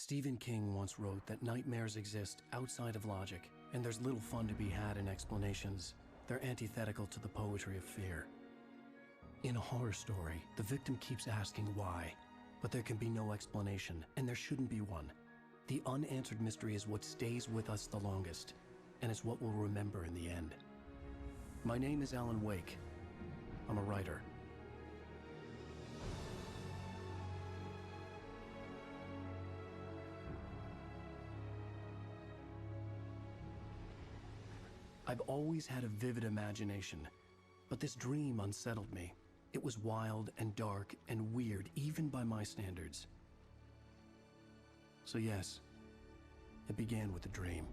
Stephen King once wrote that nightmares exist outside of logic, and there's little fun to be had in explanations. They're antithetical to the poetry of fear. In a horror story, the victim keeps asking why, but there can be no explanation, and there shouldn't be one. The unanswered mystery is what stays with us the longest, and it's what we'll remember in the end. My name is Alan Wake. I'm a writer. I've always had a vivid imagination, but this dream unsettled me. It was wild and dark and weird, even by my standards. So yes, it began with a dream.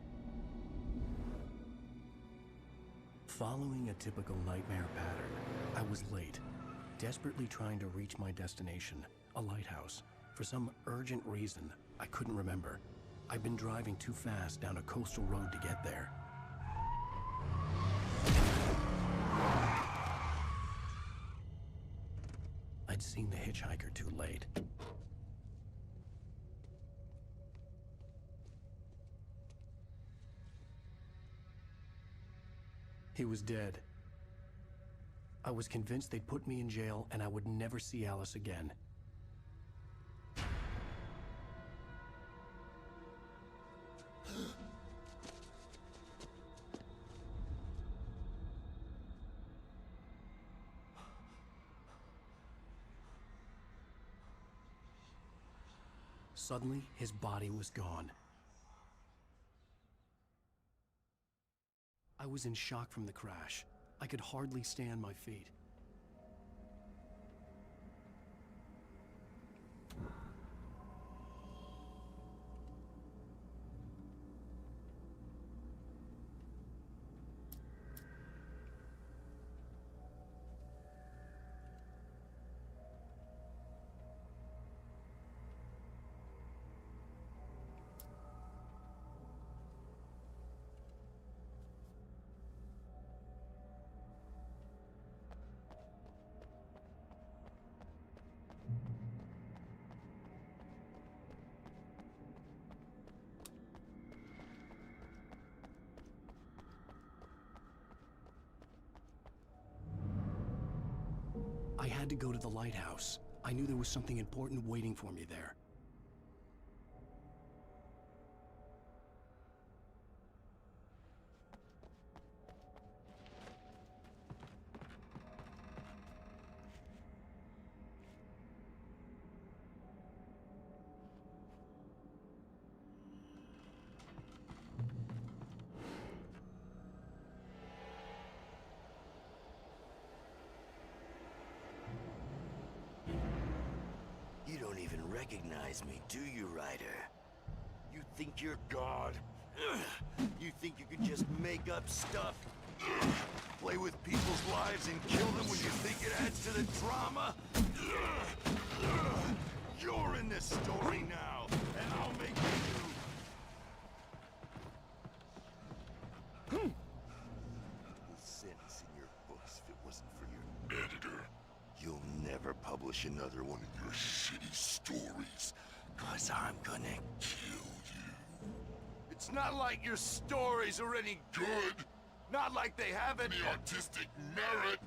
Following a typical nightmare pattern, I was late, desperately trying to reach my destination, a lighthouse. For some urgent reason, I couldn't remember. I'd been driving too fast down a coastal road to get there. I'd seen the hitchhiker too late. He was dead. I was convinced they'd put me in jail and I would never see Alice again. Suddenly, his body was gone. I was in shock from the crash. I could hardly stand my feet. I had to go to the lighthouse. I knew there was something important waiting for me there. You don't even recognize me, do you, Ryder? You think you're God? You think you can just make up stuff? Play with people's lives and kill them when you think it adds to the drama? You're in this story now, and I'll make you... Equal sentence in your books if it wasn't for your editor. You'll never publish another one of your shitty stories, 'cause I'm gonna kill you. It's not like your stories are any good. Not like they have any artistic merit.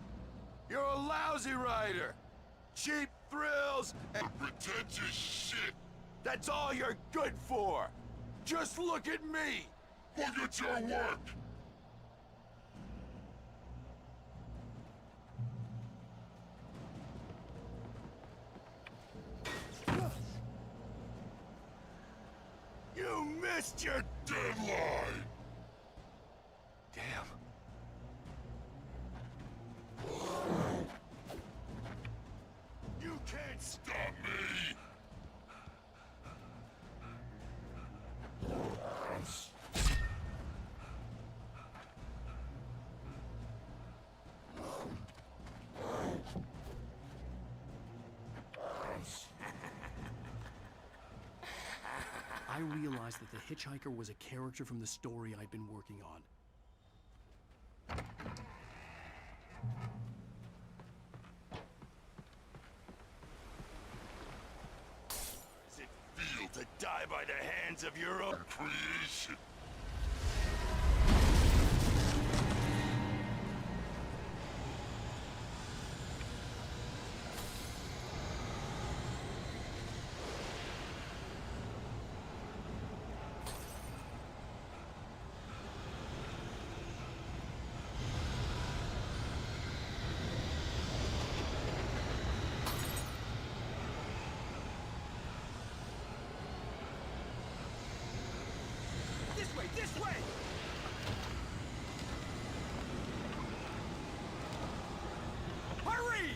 You're a lousy writer. Cheap thrills and pretentious shit. That's all you're good for. Just look at me. Look at your work. You missed your deadline! Damn. You can't stop me! I realized that the hitchhiker was a character from the story I'd been working on. Does it feel to die by the hands of your own creation. This way! Hurry!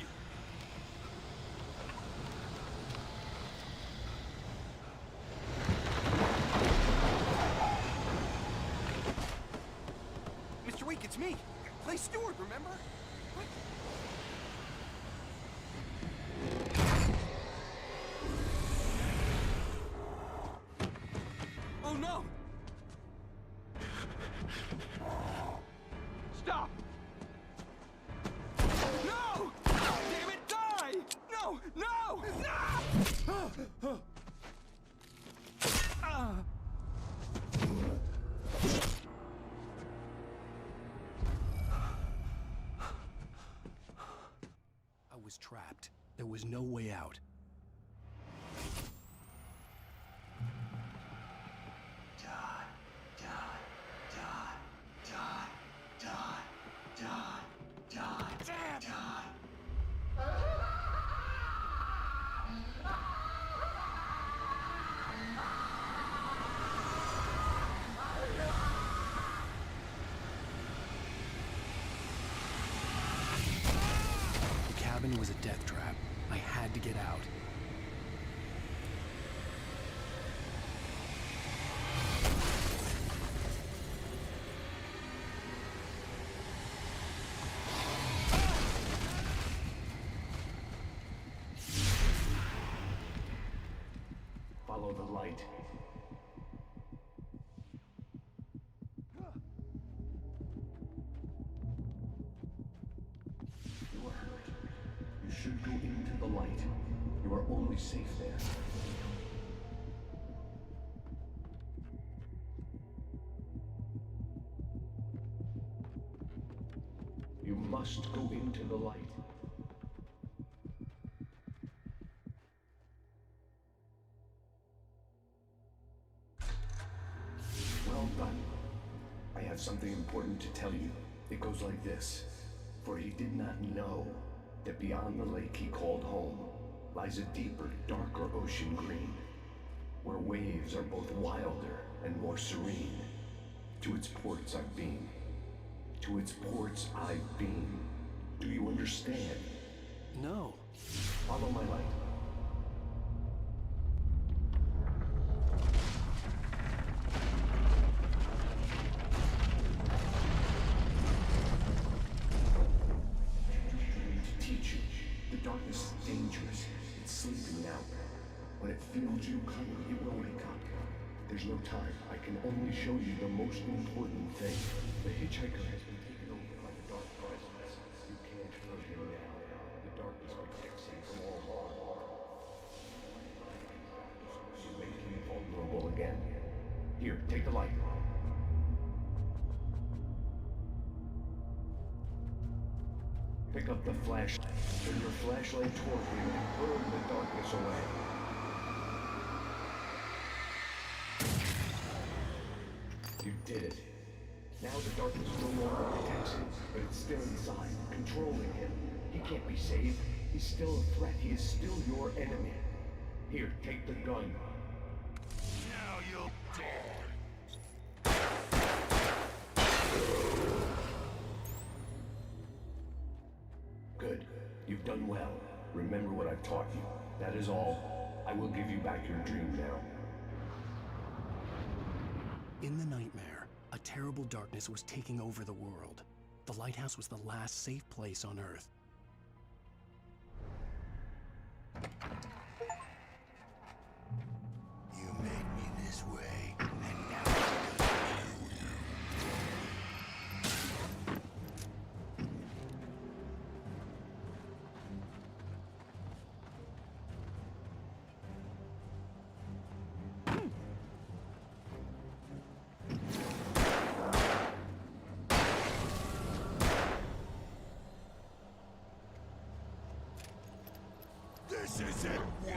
Mr. Week, it's me. Play steward, remember? What? Oh no! Stop! No! Damn it, die! No! No! No! I was trapped. There was no way out. The cabin was a death trap. I had to get out. Follow the light. You are hurt. You should go into the light. You are only safe there. You must go into the light. Well done. I have something important to tell you. It goes like this. For he did not know that beyond the lake he called home lies a deeper, darker ocean green, where waves are both wilder and more serene. To its ports I've been. To its ports I've been. Do you understand? No. Follow my light. To teach you, the darkness is dangerous. It's sleeping now. When it feels you coming, it will wake up. There's no time. I can only show you the most important thing. The hitchhiker has been taken over by the dark presence. You can't hurt him now. The darkness protects him from all harm. You make him vulnerable again. Here, take the light. Pick up the flashlight. Turn your flashlight toward him and burn the darkness away. You did it. Now the darkness no longer protects him, but it's still inside, controlling him. He can't be saved. He's still a threat. He is still your enemy. Here, take the gun. Now you'll die. Good. You've done well. Remember what I've taught you. That is all. I will give you back your dream now. In the nightmare, a terrible darkness was taking over the world. The lighthouse was the last safe place on Earth. You made me this way, and now I'm gonna kill you. This isn't Wayne!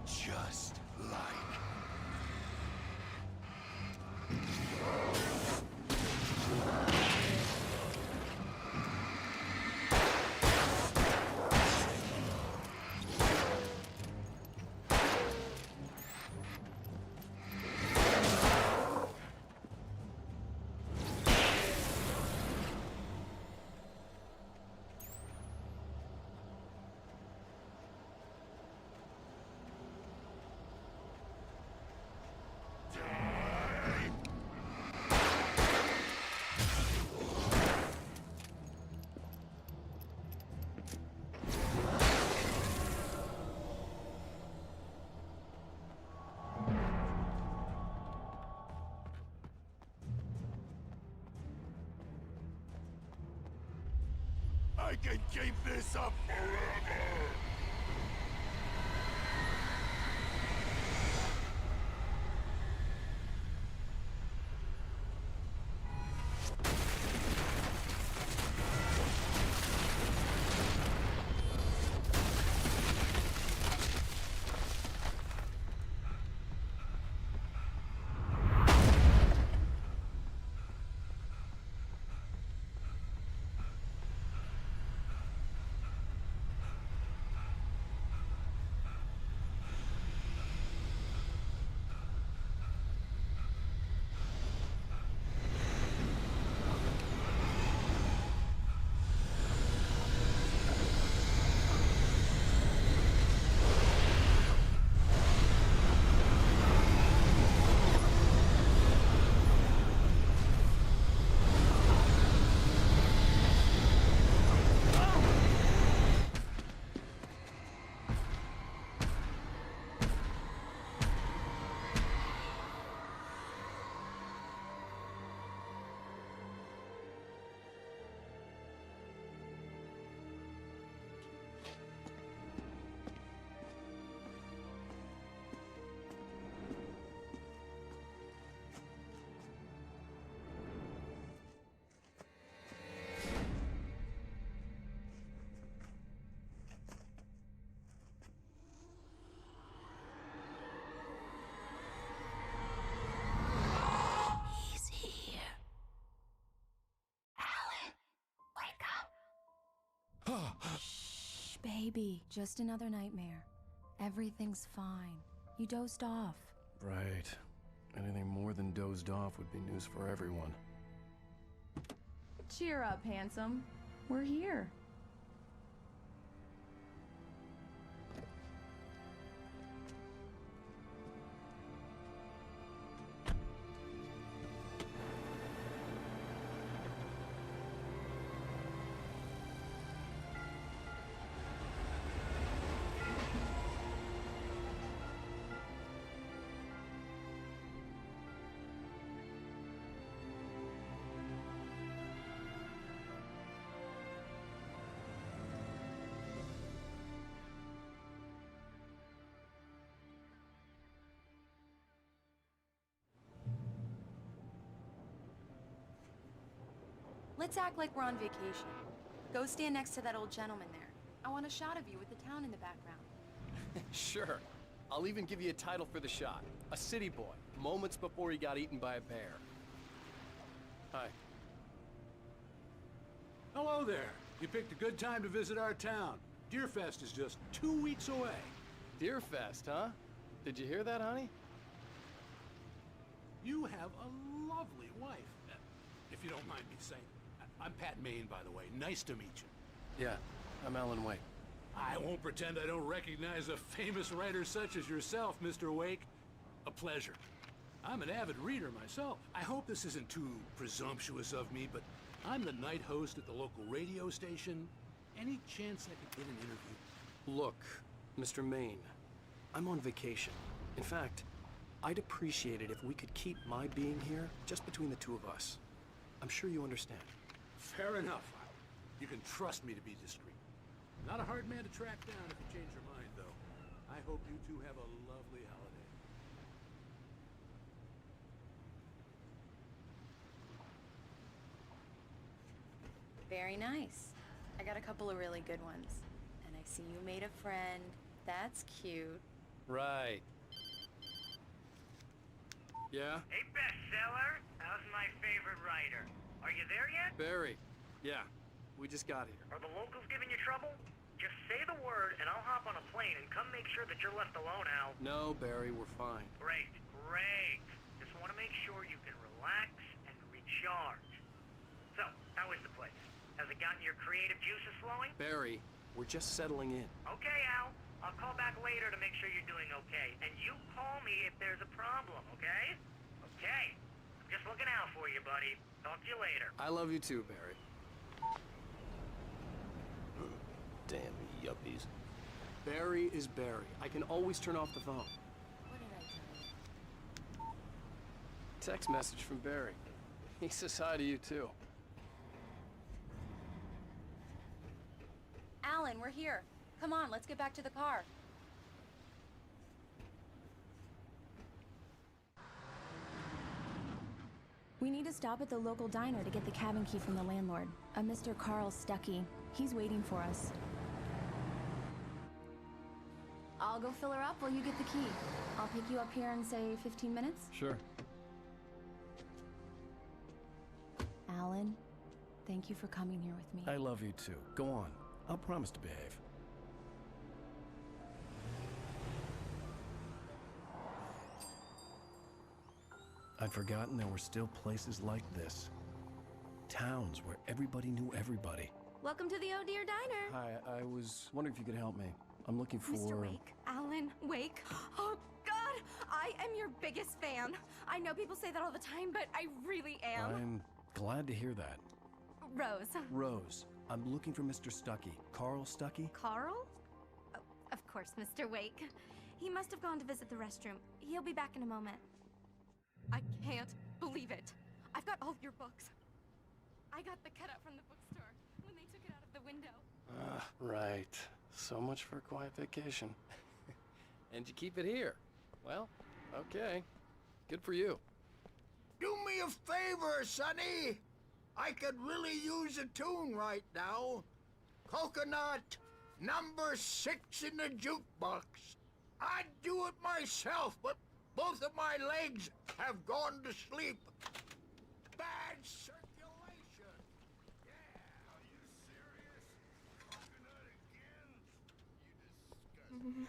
Just like... I can keep this up forever! Shh, baby. Just another nightmare. Everything's fine. You dozed off. Right. Anything more than dozed off would be news for everyone. Cheer up, handsome. We're here. Let's act like we're on vacation. Go stand next to that old gentleman there. I want a shot of you with the town in the background. Sure. I'll even give you a title for the shot. A city boy, moments before he got eaten by a bear. Hi. Hello there. You picked a good time to visit our town. Deerfest is just 2 weeks away. Deerfest, huh? Did you hear that, honey? You have a lovely wife, if you don't mind me saying. I'm Pat Maine, by the way. Nice to meet you. Yeah, I'm Alan Wake. I won't pretend I don't recognize a famous writer such as yourself, Mr. Wake. A pleasure. I'm an avid reader myself. I hope this isn't too presumptuous of me, but I'm the night host at the local radio station. Any chance I could get an interview? Look, Mr. Maine, I'm on vacation. In fact, I'd appreciate it if we could keep my being here just between the two of us. I'm sure you understand. Fair enough. You can trust me to be discreet. Not a hard man to track down if you change your mind, though. I hope you two have a lovely holiday. Very nice. I got a couple of really good ones. And I see you made a friend. That's cute. Right. Yeah? Hey, bestseller. How's my favorite writer? Are you there yet? Barry. Yeah. We just got here. Are the locals giving you trouble? Just say the word, and I'll hop on a plane and come make sure that you're left alone, Al. No, Barry, we're fine. Great, great. Just want to make sure you can relax and recharge. So, how is the place? Has it gotten your creative juices flowing? Barry, we're just settling in. Okay, Al. I'll call back later to make sure you're doing okay. And you call me if there's a problem, okay? Okay. I'm just looking out for you, buddy. Talk to you later. I love you too, Barry. Damn yuppies. Barry is Barry. I can always turn off the phone. What did I tell you? Text message from Barry. He says hi to you too. Alan, we're here. Come on, let's get back to the car. We need to stop at the local diner to get the cabin key from the landlord, a Mr. Carl Stuckey. He's waiting for us. I'll go fill her up while you get the key. I'll pick you up here in, say, 15 minutes? Sure. Alan, thank you for coming here with me. I love you too. Go on. I'll promise to behave. I'd forgotten there were still places like this. Towns where everybody knew everybody. Welcome to the Oh Dear Diner. Hi, I was wondering if you could help me. I'm looking for... Mr. Wake, Alan Wake. Oh, God! I am your biggest fan. I know people say that all the time, but I really am. I'm glad to hear that. Rose. Rose, I'm looking for Mr. Stuckey. Carl Stuckey? Carl? Oh, of course, Mr. Wake. He must have gone to visit the restroom. He'll be back in a moment. I can't believe it. I've got all of your books. I got the cutout from the bookstore when they took it out of the window. Right. So much for a quiet vacation. And you keep it here. Well, okay. Good for you. Do me a favor, Sonny. I could really use a tune right now. Coconut, number 6 in the jukebox. I'd do it myself, but both of my legs have gone to sleep. Bad circulation. Yeah. Are you serious? Coconut again? You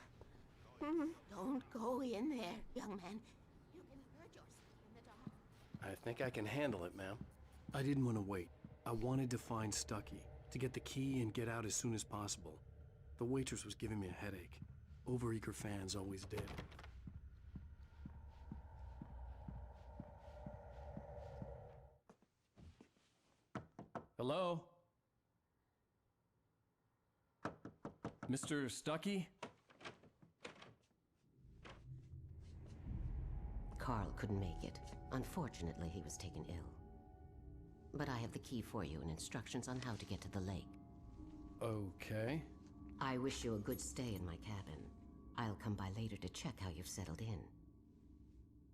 disgust. Don't go in there, young man. You can hurt yourself in the dark. I think I can handle it, ma'am. I didn't want to wait. I wanted to find Stuckey, to get the key and get out as soon as possible. The waitress was giving me a headache. Overeager fans always did. Hello? Mr. Stuckey? Carl couldn't make it. Unfortunately, he was taken ill. But I have the key for you and instructions on how to get to the lake. Okay. I wish you a good stay in my cabin. I'll come by later to check how you've settled in.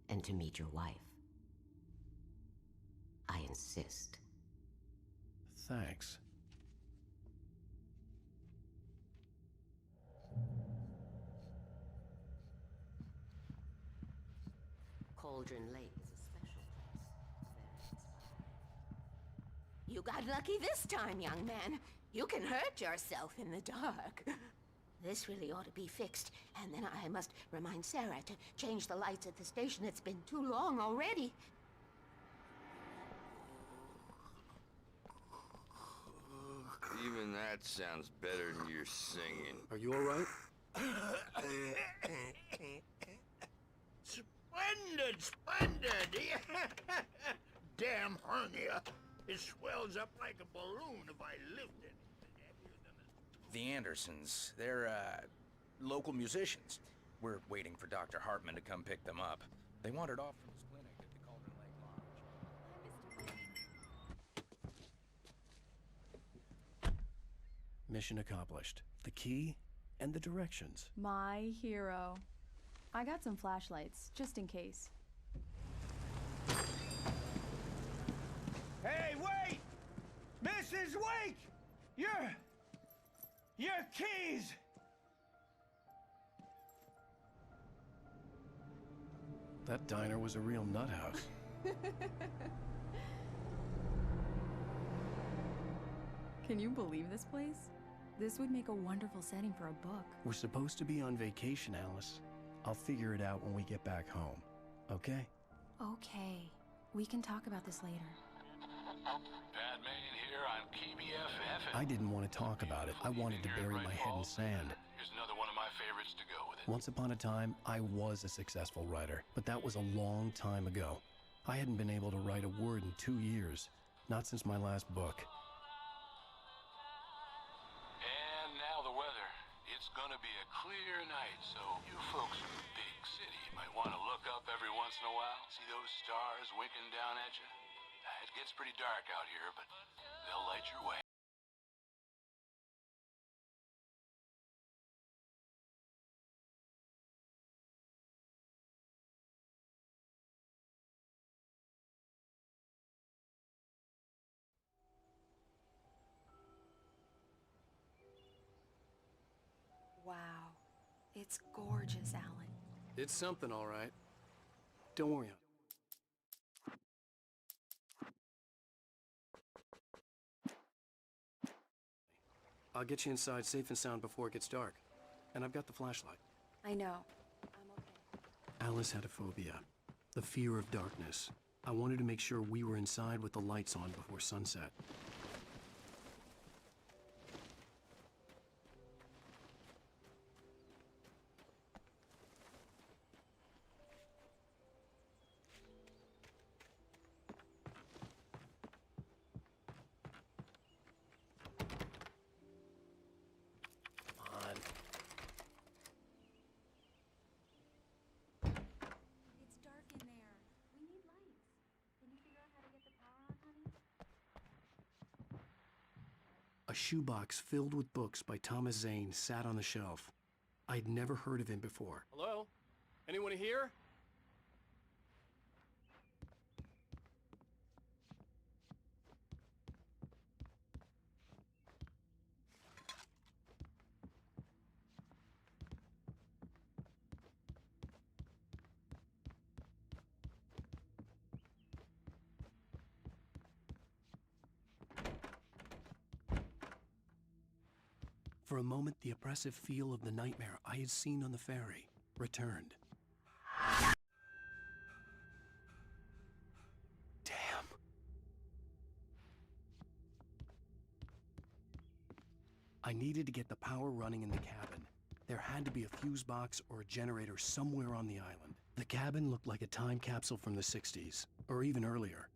And to meet your wife. I insist. Thanks. Cauldron Lake is a special place. You got lucky this time, young man. You can hurt yourself in the dark. This really ought to be fixed, and then I must remind Sarah to change the lights at the station. It's been too long already. Even that sounds better than your singing. Are you all right? Damn hernia. It swells up like a balloon if I lift it. The Andersons, they're, local musicians. We're waiting for Dr. Hartman to come pick them up. They wandered off from his clinic at the Cauldron Lake Lodge. Mission accomplished. The key and the directions. My hero. I got some flashlights, just in case. Hey, wait! Mrs. Wake! Your keys! That diner was a real nut house. Can you believe this place? This would make a wonderful setting for a book. We're supposed to be on vacation, Alice. I'll figure it out when we get back home, okay? Okay. We can talk about this later. Pat Main here on KBFF. I didn't want to talk about it. I wanted to bury my head in sand. Here's another one of my favorites to go with it. Once upon a time, I was a successful writer, but that was a long time ago. I hadn't been able to write a word in 2 years, not since my last book. And now the weather. It's gonna be a clear night, so you folks in the big city might want to look up every once in a while. See those stars winking down at you? It gets pretty dark out here, but they'll light your way. Wow. It's gorgeous, Alan. It's something, all right. Don't worry. I'll get you inside safe and sound before it gets dark. And I've got the flashlight. I know. I'm okay. Alice had a phobia, the fear of darkness. I wanted to make sure we were inside with the lights on before sunset. It's dark in there. We need lights. Can you figure out how to get the power on, honey? A shoebox filled with books by Thomas Zane sat on the shelf. I'd never heard of him before. Hello? Anyone here? For a moment, the oppressive feel of the nightmare I had seen on the ferry returned. Damn. I needed to get the power running in the cabin. There had to be a fuse box or a generator somewhere on the island. The cabin looked like a time capsule from the 60s, or even earlier.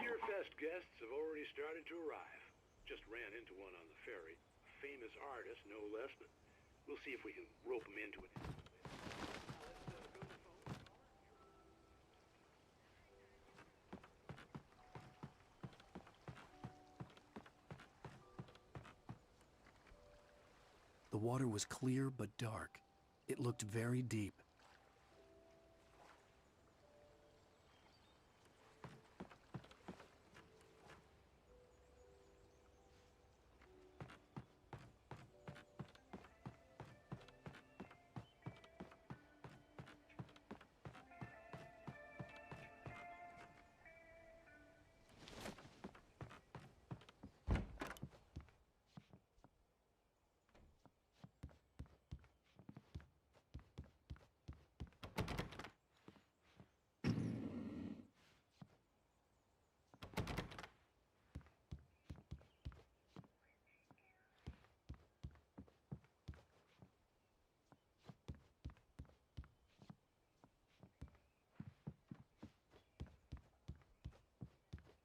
Your fest guests have already started to arrive. Just ran into one on the ferry. A famous artist, no less, but we'll see if we can rope him into it. The water was clear but dark. It looked very deep.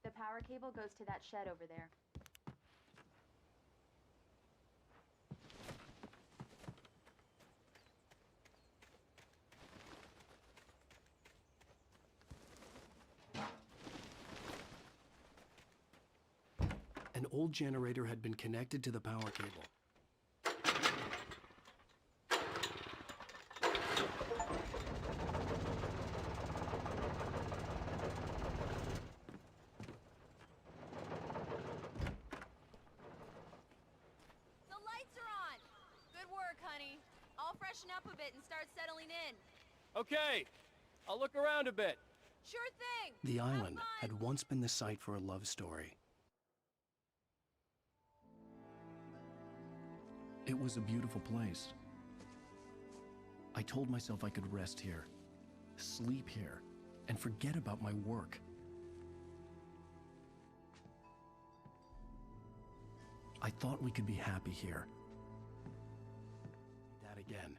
The power cable goes to that shed over there. An old generator had been connected to the power cable. Up a bit and start settling in. Okay, I'll look around a bit. Sure thing. The island had once been the site for a love story. It was a beautiful place. I told myself I could rest here, sleep here, and forget about my work. I thought we could be happy here. That again.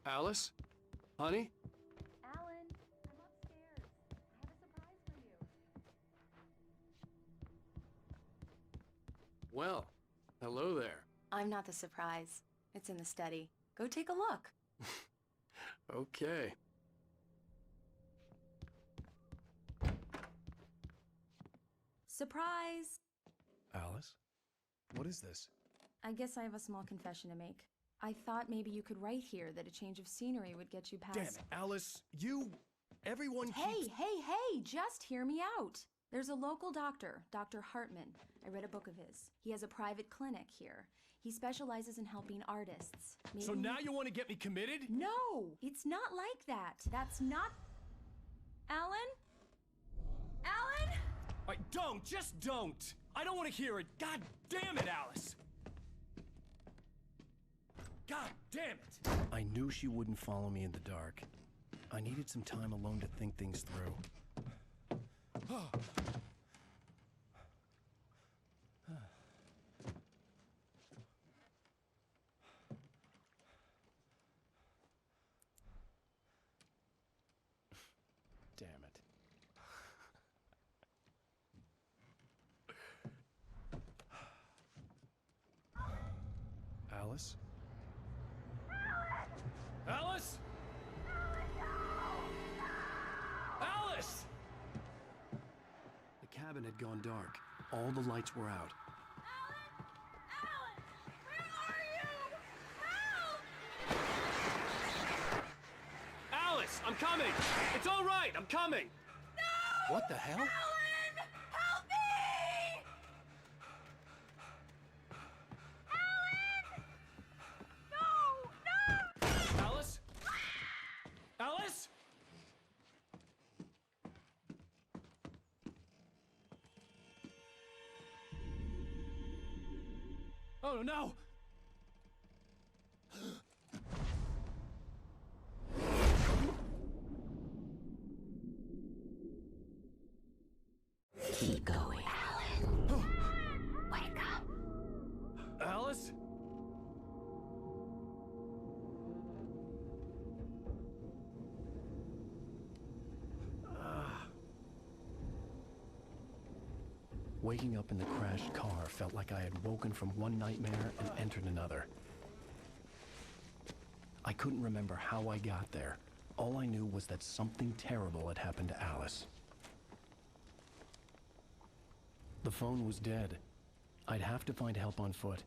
Alice? Honey? Alan, I'm upstairs. I have a surprise for you. Well, hello there. I'm not the surprise. It's in the study. Go take a look. Okay. Surprise! Alice? What is this? I guess I have a small confession to make. I thought maybe you could write here that a change of scenery would get you past... Damn it, Alice! Everyone keeps... Hey, just hear me out! There's a local doctor, Dr. Hartman. I read a book of his. He has a private clinic here. He specializes in helping artists. So now you want to get me committed? No! It's not like that. That's not... Alan? Alan? Don't! Just don't! I don't want to hear it! God damn it, Alice! God damn it! I knew she wouldn't follow me in the dark. I needed some time alone to think things through. Damn it. Alice? Alice? Alice! The cabin had gone dark. All the lights were out. Alan! Where are you? Help! Alice, I'm coming! It's all right, I'm coming! No! What the hell? Alan! Help me! Alan! No! Alice? Alice? Oh no! Keep going, Alan. Wake up. Alice? Waking up in the crashed car felt like I had woken from one nightmare and entered another. I couldn't remember how I got there. All I knew was that something terrible had happened to Alice. The phone was dead. I'd have to find help on foot.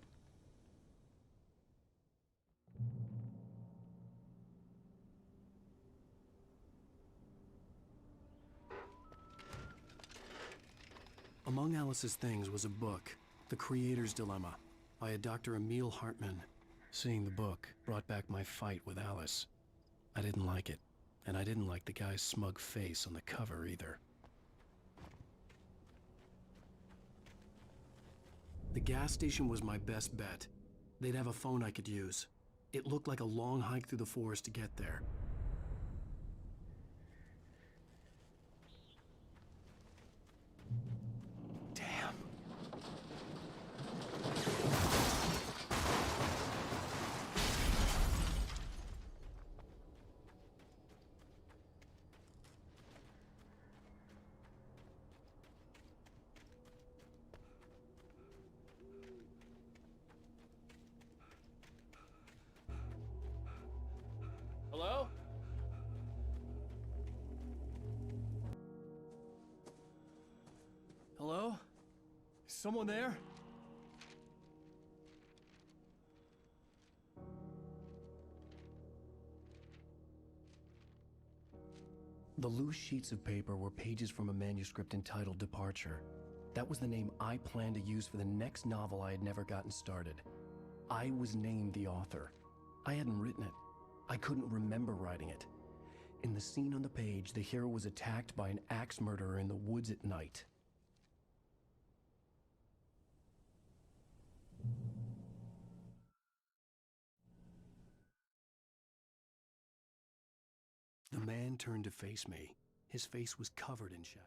Among Alice's things was a book, The Creator's Dilemma, by a Dr. Emil Hartman. Seeing the book brought back my fight with Alice. I didn't like it, and I didn't like the guy's smug face on the cover either. The gas station was my best bet. They'd have a phone I could use. It looked like a long hike through the forest to get there. Damn. Hello? Hello? Is someone there? The loose sheets of paper were pages from a manuscript entitled Departure. That was the name I planned to use for the next novel I had never gotten started. I was named the author. I hadn't written it. I couldn't remember writing it. In the scene on the page, the hero was attacked by an axe murderer in the woods at night. The man turned to face me. His face was covered in shadow.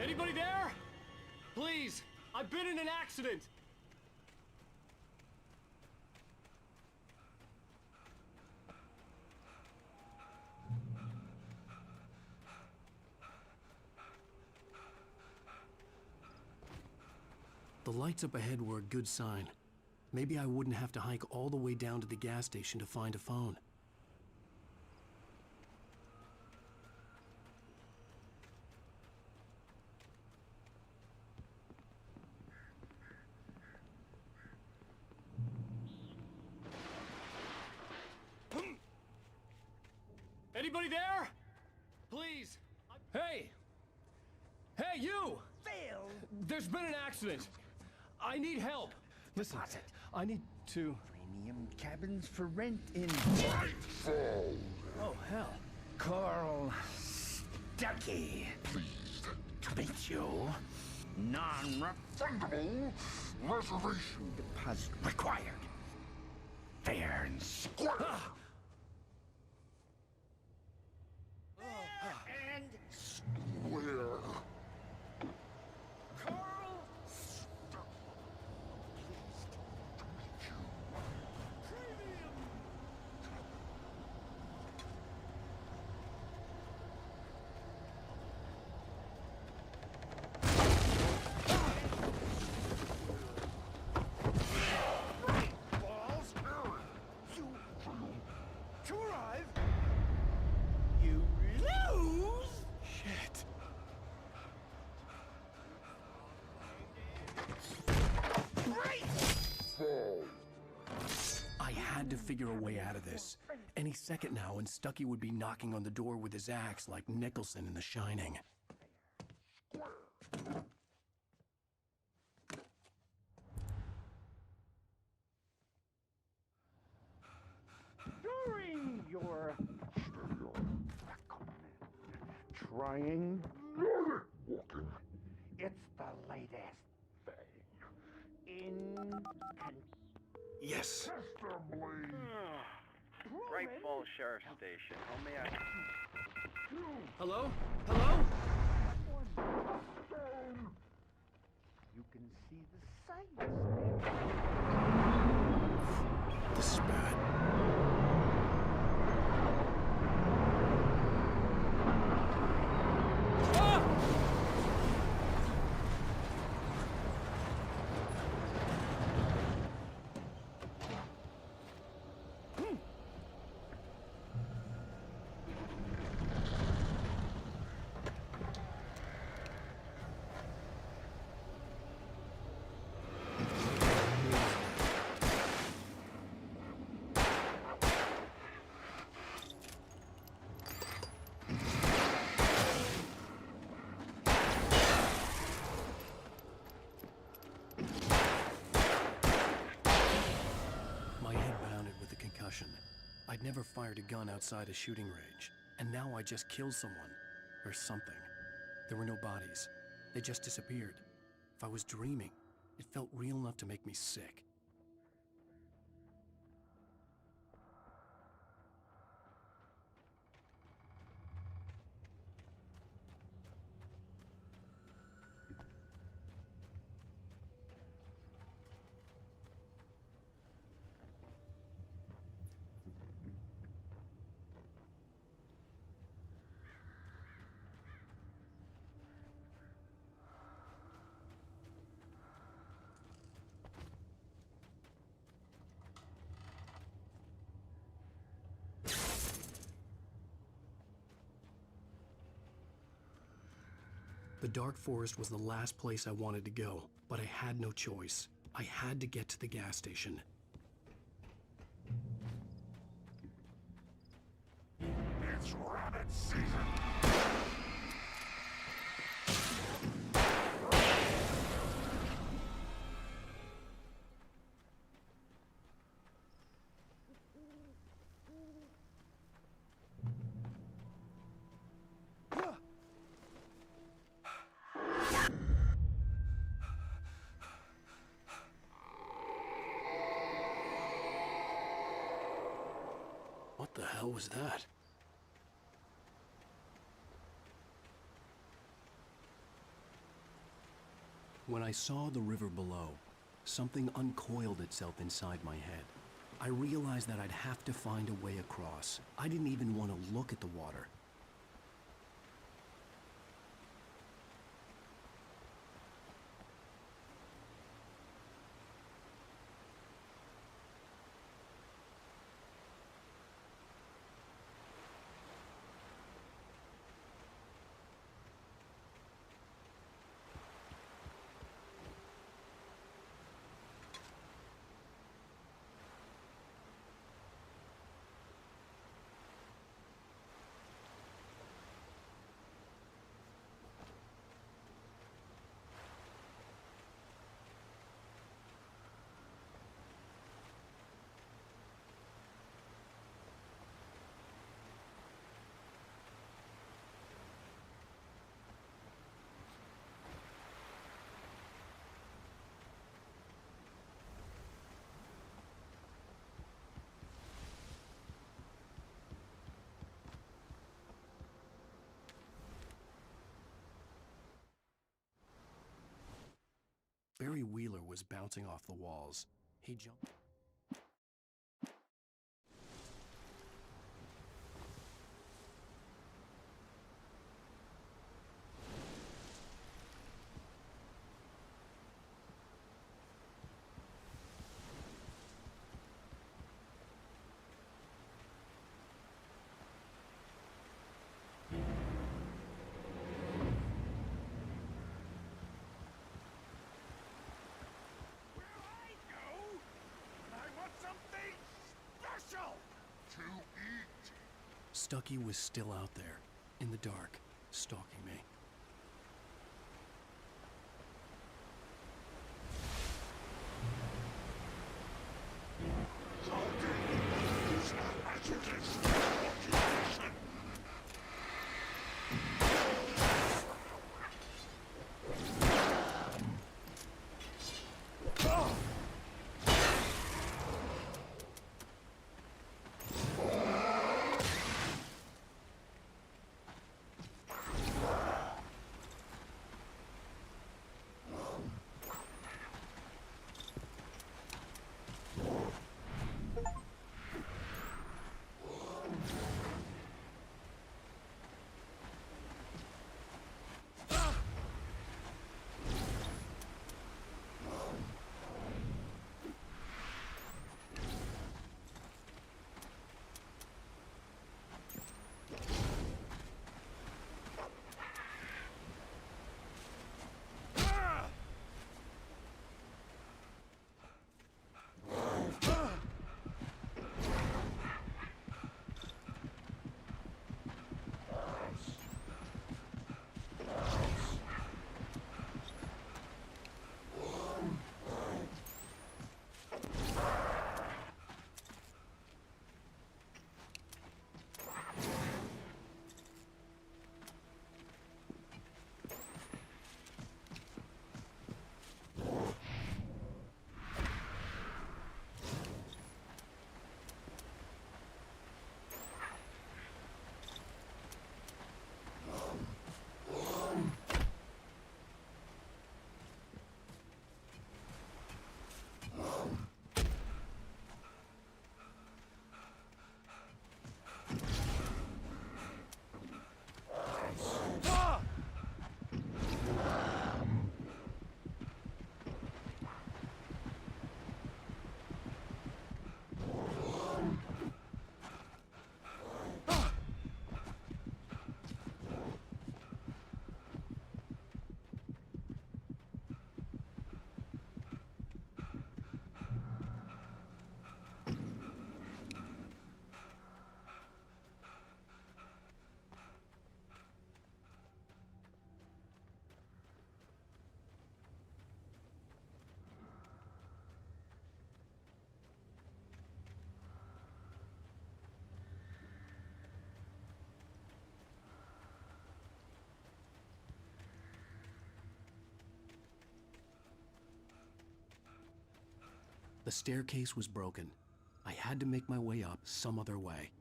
Anybody there? Please, I've been in an accident. The lights up ahead were a good sign. Maybe I wouldn't have to hike all the way down to the gas station to find a phone. Anybody there? Please. Hey! Hey, you! Phil! There's been an accident. I need help. Listen, I need to... Premium cabins for rent in... Oh, hell. Carl Stuckey. Pleased To meet you. Non-refundable reservation deposit required. Fair and square. And Where? Carl balls. You to arrive. You lose. Shit. I had to figure a way out of this. Any second now, and Stuckey would be knocking on the door with his axe like Nicholson in The Shining. During your trying, it's the latest thing in Yes. Bright Falls Sheriff Station. How may I... Hello? Hello? you can see the sights there. This is bad. I'd never fired a gun outside a shooting range, and now I just killed someone. Or something. There were no bodies. They just disappeared. If I was dreaming, it felt real enough to make me sick. The dark forest was the last place I wanted to go, but I had no choice. I had to get to the gas station. It's rabbit season. What the hell was that? When I saw the river below, something uncoiled itself inside my head. I realized that I'd have to find a way across. I didn't even want to look at the water. Barry Wheeler was bouncing off the walls. He jumped. Stucky was still out there, in the dark, stalking me. The staircase was broken. I had to make my way up some other way.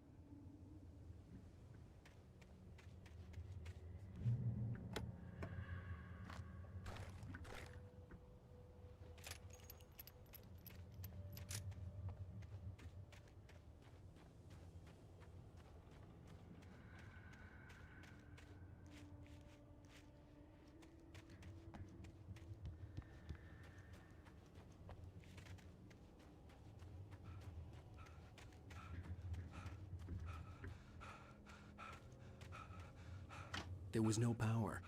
There was no power.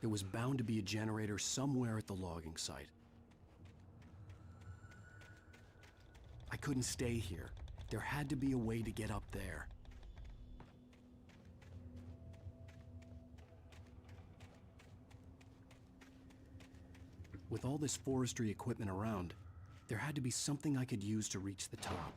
There was bound to be a generator somewhere at the logging site. I couldn't stay here. There had to be a way to get up there. With all this forestry equipment around, there had to be something I could use to reach the top.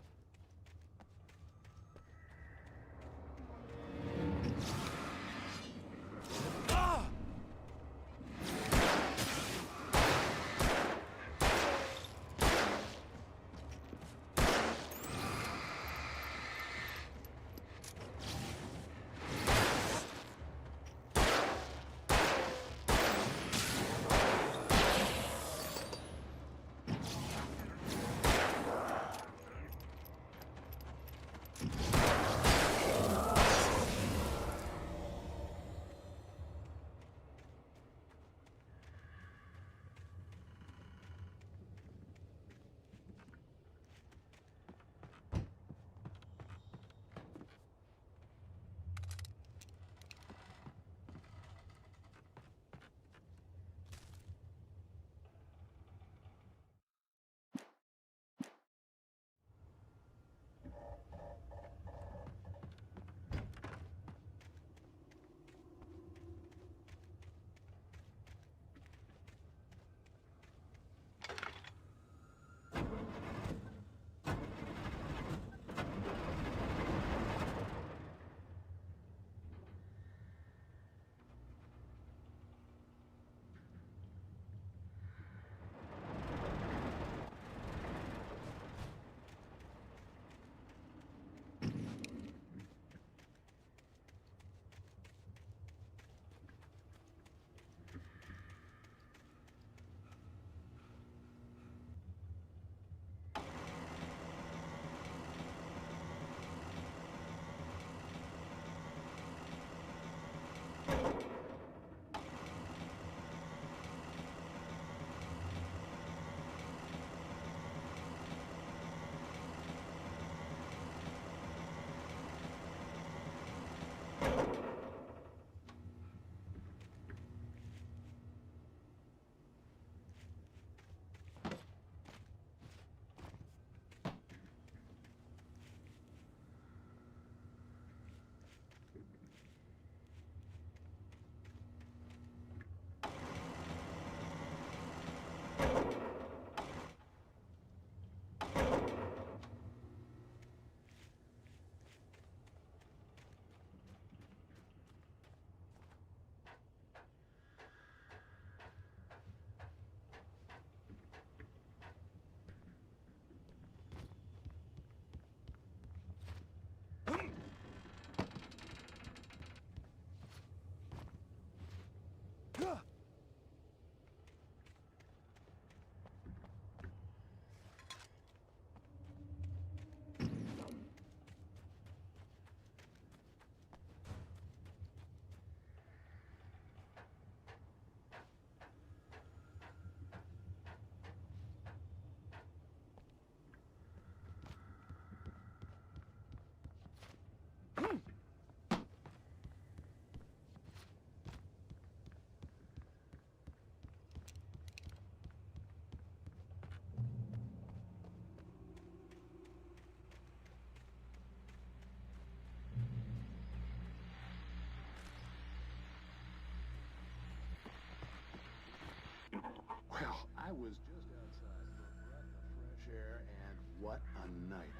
Well, I was just outside for a breath of fresh air, and what a night.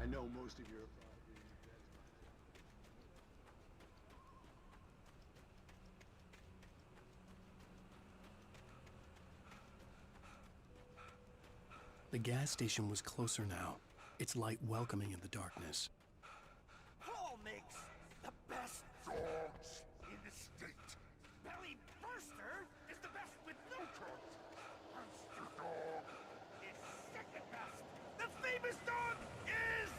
I know most of you are probably in bed. The gas station was closer now, its light welcoming in the darkness. Paul makes the best dogs in the state. Belly Burster is the best with no coat. Monster Dog is second best. The famous dog is...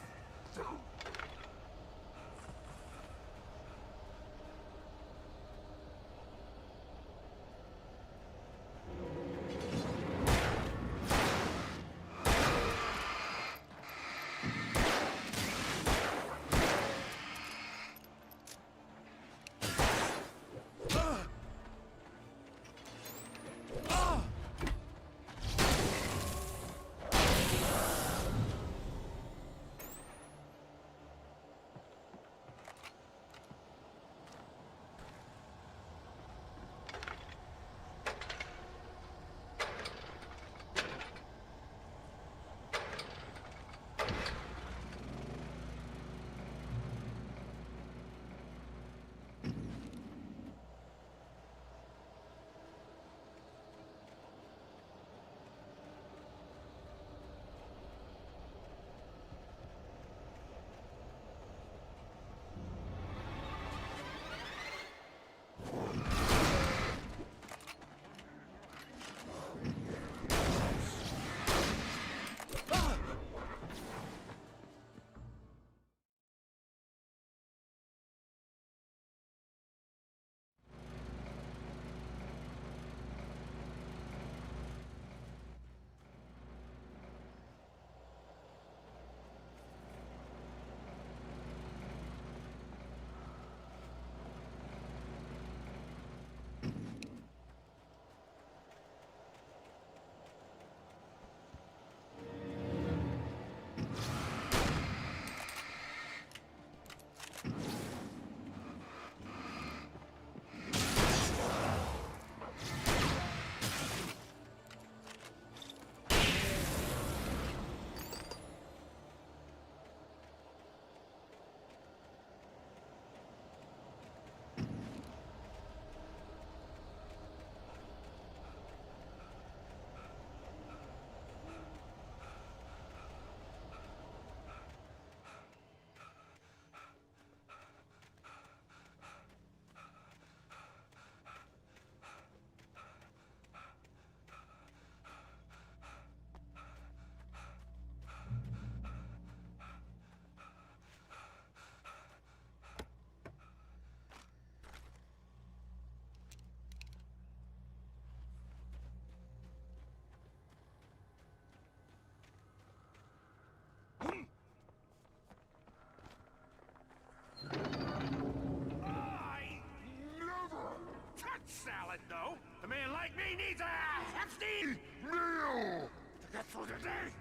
Salad, though. A man like me needs a hefty meal to get through the day.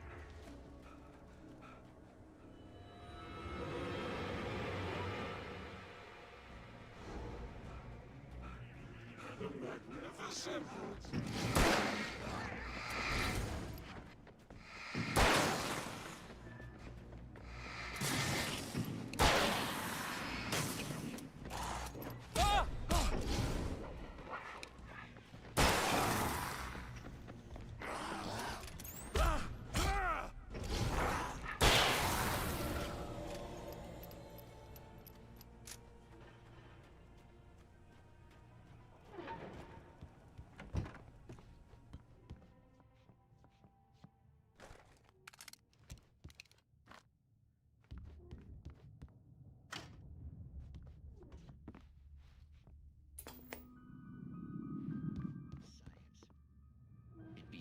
The magnificent.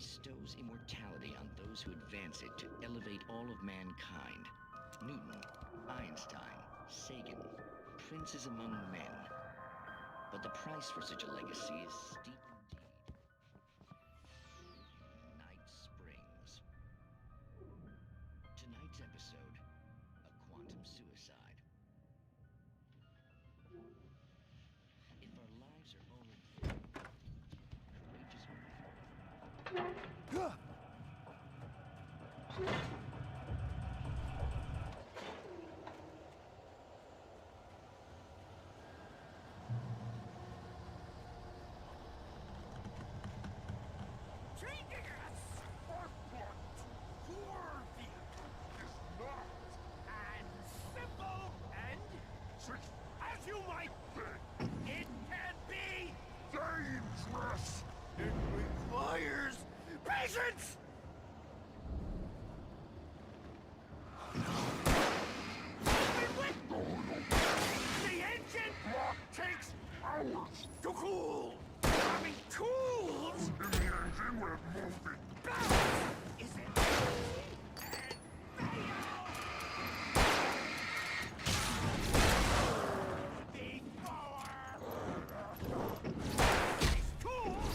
bestows immortality on those who advance it to elevate all of mankind. Newton, Einstein, Sagan, princes among men. But the price for such a legacy is steep indeed. Night Springs. Tonight's episode, a quantum suicide. If our lives are already courageous As you might think, it can be dangerous. It requires patience. The engine block takes hours to cool. Having tools in the engine we're moving balance is it and fail. Big power. These tools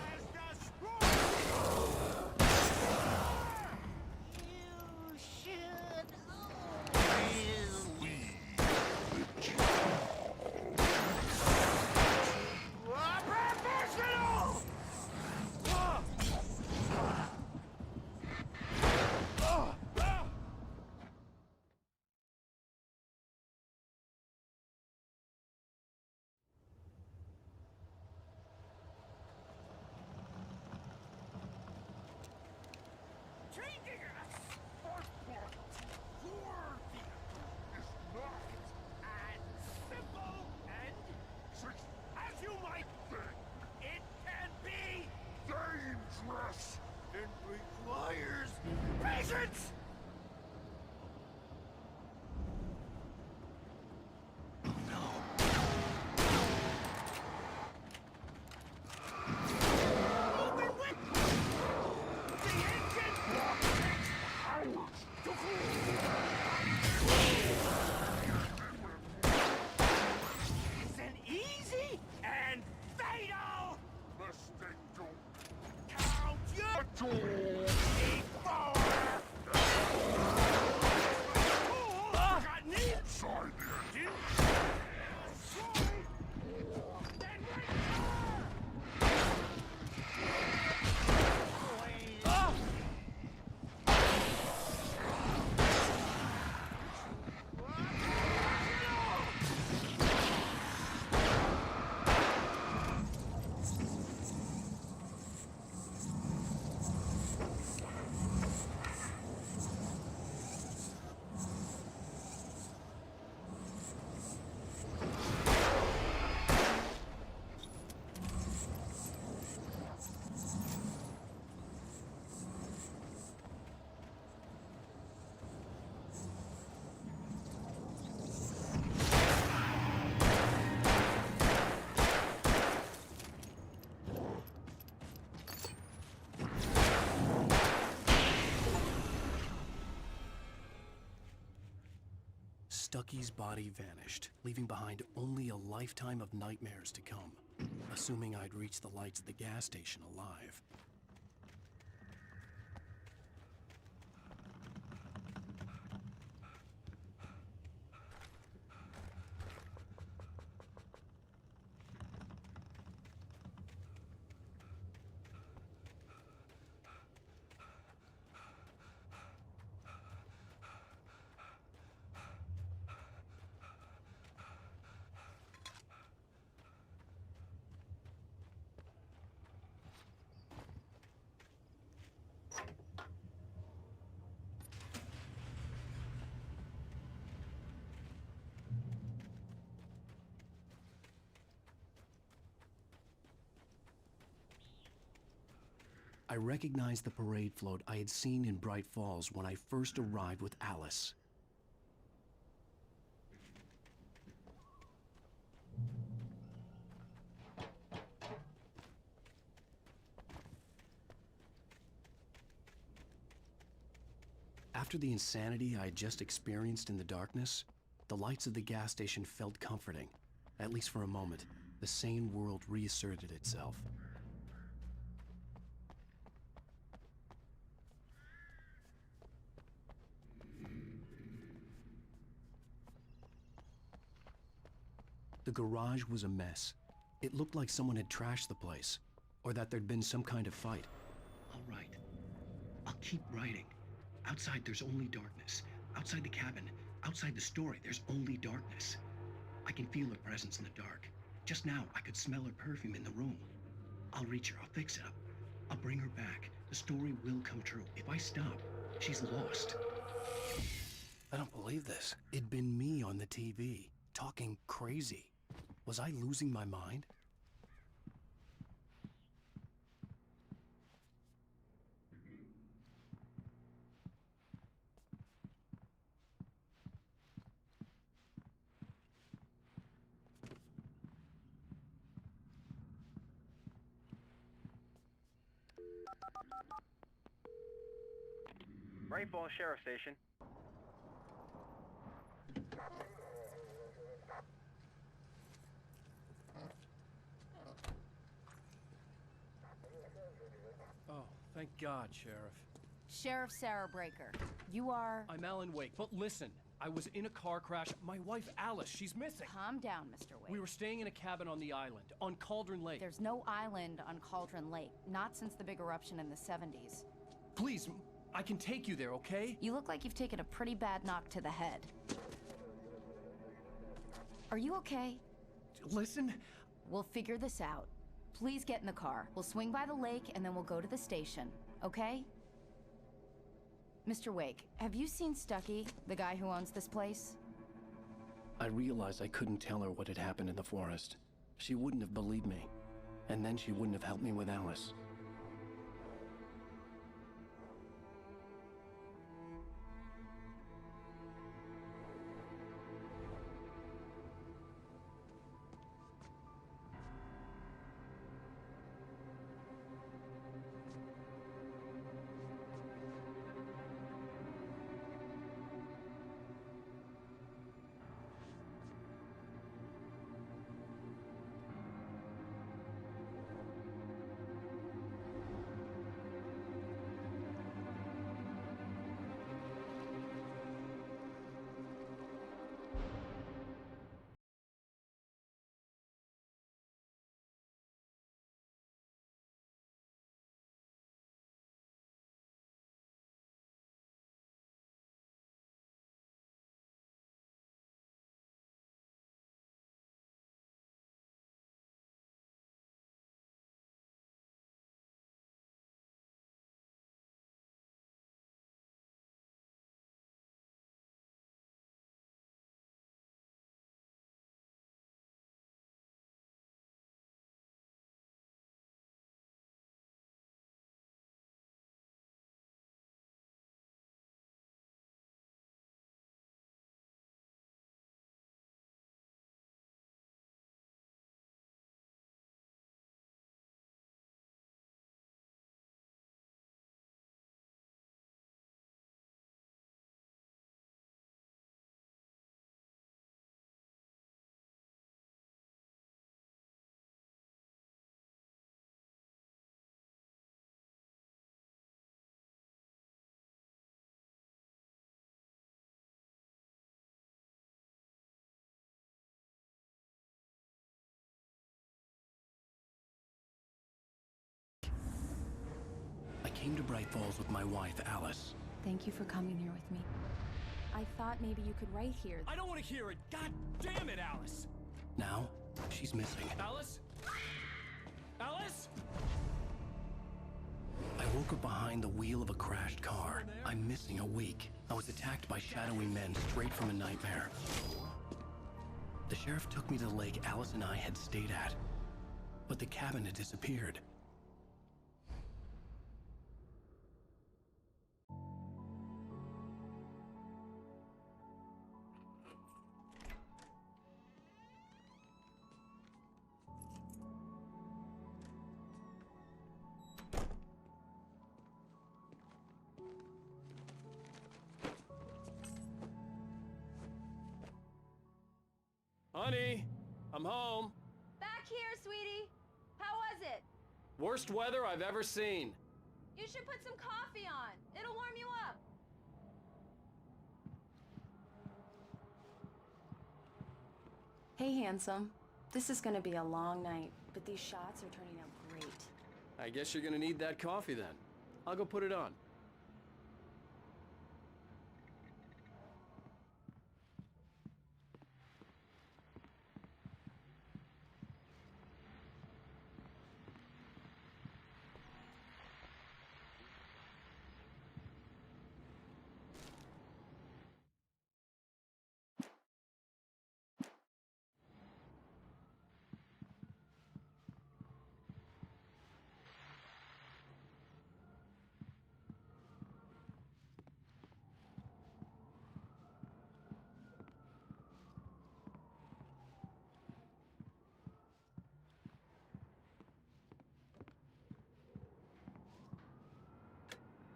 has destroyed. You should professional! Changing a spark plug for vehicle is not as simple and as you might think. It can be dangerous. It requires patience. Isn't easy and fatal. Mistake don't count your big power. Got me inside the engine. Destroyed. Then Stucky's body vanished, leaving behind only a lifetime of nightmares to come, assuming I'd reach the lights at the gas station alive. I recognized the parade float I had seen in Bright Falls when I first arrived with Alice. After the insanity I had just experienced in the darkness, the lights of the gas station felt comforting. At least for a moment, the sane world reasserted itself. The garage was a mess. It looked like someone had trashed the place, or that there'd been some kind of fight. All right. I'll keep writing. Outside, there's only darkness. Outside the cabin, outside the story, there's only darkness. I can feel her presence in the dark. Just now, I could smell her perfume in the room. I'll reach her. I'll fix it up. I'll bring her back. The story will come true. If I stop, she's lost. I don't believe this. It'd been me on the TV, talking crazy. Was I losing my mind? Bright Falls Sheriff Station. Oh, thank God, Sheriff. Sheriff Sarah Breaker. You are... I'm Alan Wake, but listen. I was in a car crash. My wife, Alice, she's missing. Calm down, Mr. Wake. We were staying in a cabin on the island, on Cauldron Lake. There's no island on Cauldron Lake. Not since the big eruption in the 70s. Please, I can take you there, okay? You look like you've taken a pretty bad knock to the head. Are you okay? Listen. We'll figure this out. Please get in the car. We'll swing by the lake and then we'll go to the station, okay? Mr. Wake, have you seen Stucky, the guy who owns this place? I realized I couldn't tell her what had happened in the forest. She wouldn't have believed me. And then she wouldn't have helped me with Alice. I came to Bright Falls with my wife, Alice. Thank you for coming here with me. I thought maybe you could write here. I don't want to hear it! God damn it, Alice! Now, she's missing. Alice? Alice? I woke up behind the wheel of a crashed car. I'm missing a week. I was attacked by shadowy men straight from a nightmare. The sheriff took me to the lake Alice and I had stayed at. But the cabin had disappeared. Honey, I'm home. Back here, sweetie. How was it? Worst weather I've ever seen. You should put some coffee on. It'll warm you up. Hey, handsome. This is gonna be a long night, but these shots are turning out great. I guess you're gonna need that coffee then. I'll go put it on.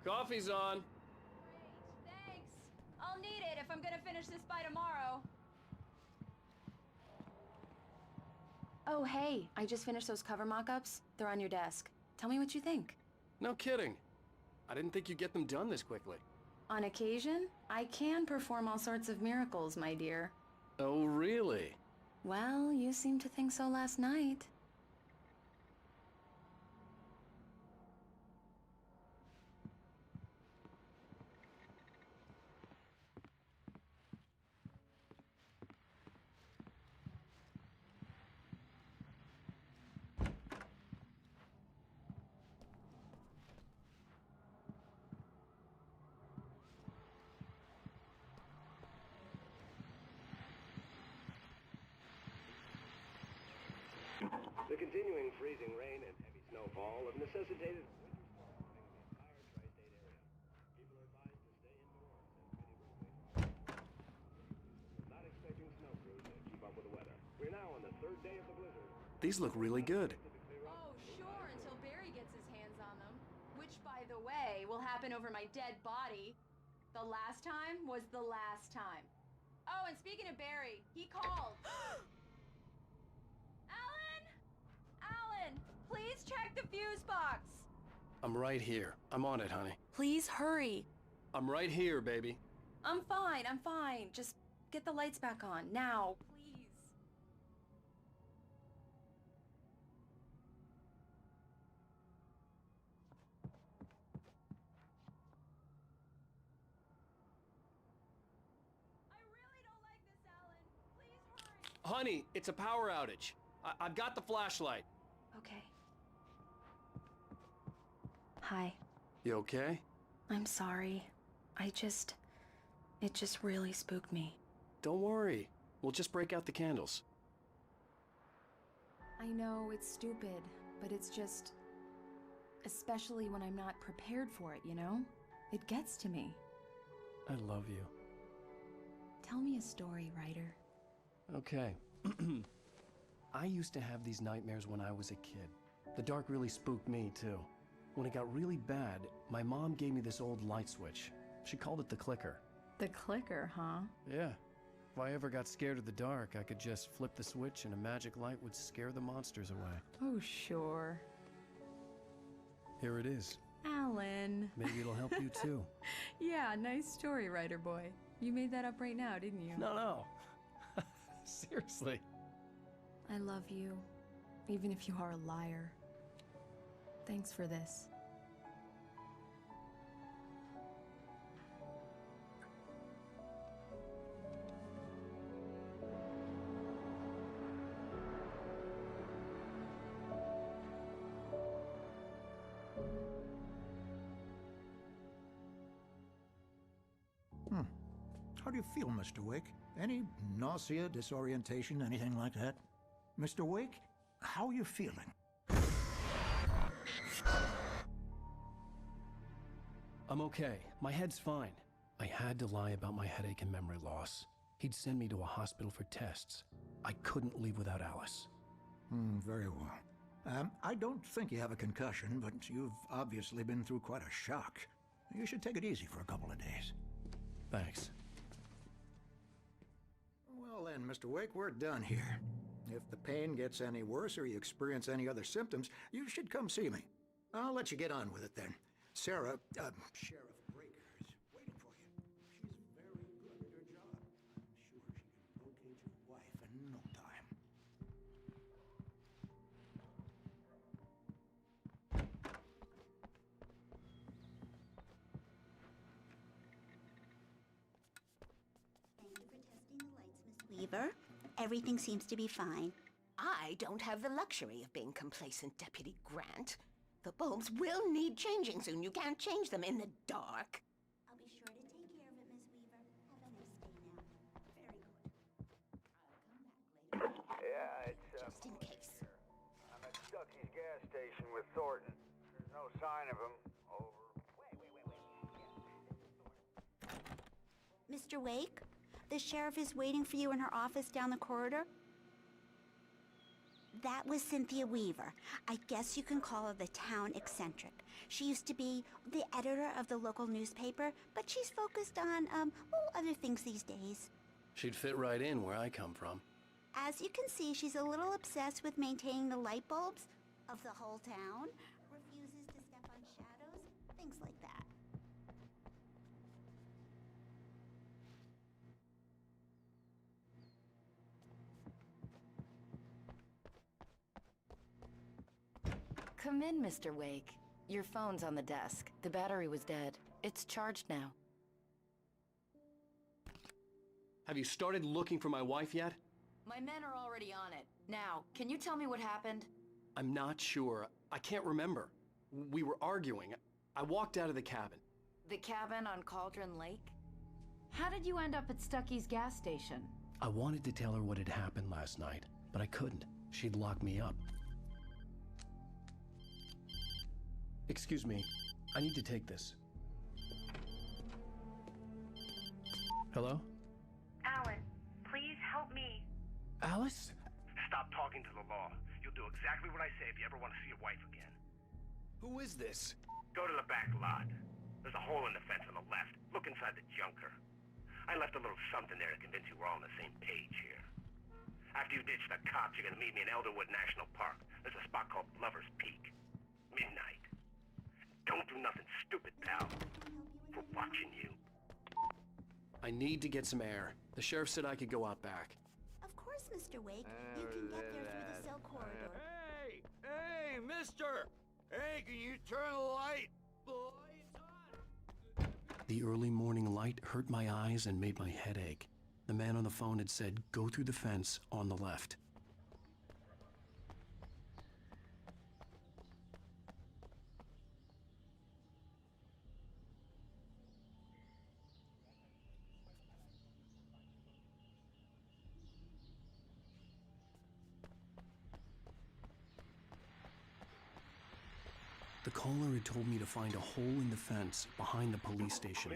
Coffee's on. Great, thanks. I'll need it if I'm gonna finish this by tomorrow. Oh, hey, I just finished those cover mock-ups. They're on your desk. Tell me what you think. No kidding. I didn't think you'd get them done this quickly. On occasion, I can perform all sorts of miracles, my dear. Oh, really? Well, you seemed to think so last night. The continuing freezing rain and heavy snowfall have necessitated not expecting snow crews to keep up with the weather. We're now on the third day of the blizzard. These look really good. Oh, sure, until Barry gets his hands on them. Which, by the way, will happen over my dead body. The last time was the last time. Oh, and speaking of Barry, he called. Alan, please check the fuse box. I'm right here. I'm on it, honey. Please hurry. I'm right here, baby. I'm fine. Just get the lights back on, now, please. I really don't like this, Alan. Please hurry. Honey, it's a power outage. I've got the flashlight. Okay. Hi. You okay? I'm sorry. It just really spooked me. Don't worry. We'll just break out the candles. I know it's stupid, but it's just... especially when I'm not prepared for it, you know? It gets to me. I love you. Tell me a story, writer. Okay. I used to have these nightmares when I was a kid. The dark really spooked me, too. When it got really bad, my mom gave me this old light switch. She called it the clicker. The clicker, huh? Yeah. If I ever got scared of the dark, I could just flip the switch and a magic light would scare the monsters away. Oh, sure. Here it is. Alan. Maybe it'll help you, too. Yeah, nice story, writer boy. You made that up right now, didn't you? No. Seriously. I love you, even if you are a liar. Thanks for this. How do you feel, Mr. Wake? Any nausea, disorientation, anything like that? Mr. Wake, how are you feeling? I'm okay. My head's fine. I had to lie about my headache and memory loss. He'd send me to a hospital for tests. I couldn't leave without Alice. Very well. I don't think you have a concussion, but you've obviously been through quite a shock. You should take it easy for a couple of days. Thanks. Well then, Mr. Wake, we're done here. If the pain gets any worse or you experience any other symptoms, you should come see me. I'll let you get on with it then. Sarah, Sheriff Breaker, is waiting for you. She's very good at her job. I'm sure she can locate your wife in no time. Thank you for testing the lights, Miss Weaver. Everything seems to be fine. I don't have the luxury of being complacent, Deputy Grant. The bulbs will need changing soon. You can't change them in the dark. I'll be sure to take care of it, Miss Weaver. Have a nice day now. Very good. I'll come back later. Yeah, it's, Just in case. I'm at Stucky's gas station with Thornton. There's no sign of him. Over. Wait. Mr. Wake, the sheriff is waiting for you in her office down the corridor. That was Cynthia Weaver. I guess you can call her the town eccentric. She used to be the editor of the local newspaper, but she's focused on, other things these days. She'd fit right in where I come from. As you can see, she's a little obsessed with maintaining the light bulbs of the whole town, refuses to step on shadows, things like that. Come in, Mr. Wake. Your phone's on the desk. The battery was dead. It's charged now. Have you started looking for my wife yet? My men are already on it. Now, can you tell me what happened? I'm not sure. I can't remember. We were arguing. I walked out of the cabin. The cabin on Cauldron Lake? How did you end up at Stucky's gas station? I wanted to tell her what had happened last night, but I couldn't. She'd lock me up. Excuse me. I need to take this. Hello? Alan, please help me. Alice? Stop talking to the law. You'll do exactly what I say if you ever want to see your wife again. Who is this? Go to the back lot. There's a hole in the fence on the left. Look inside the junker. I left a little something there to convince you we're all on the same page here. After you ditch the cops, you're gonna meet me in Elderwood National Park. There's a spot called Lover's Peak. Midnight. Don't do nothing stupid, pal. We're watching you. I need to get some air. The sheriff said I could go out back. Of course, Mr. Wake. You can get there through the cell corridor. Hey! Hey, mister! Hey, can you turn the light? The light's on! The early morning light hurt my eyes and made my head ache. The man on the phone had said, go through the fence on the left. The caller had told me to find a hole in the fence behind the police station.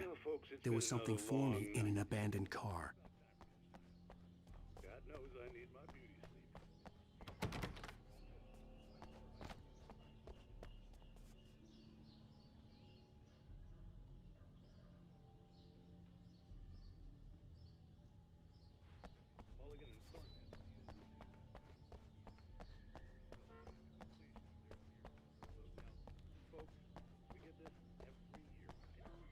There was something for me in an abandoned car. God knows I need my beauty sleep. Mulligan and Thornton. Folks, we get this every year, right?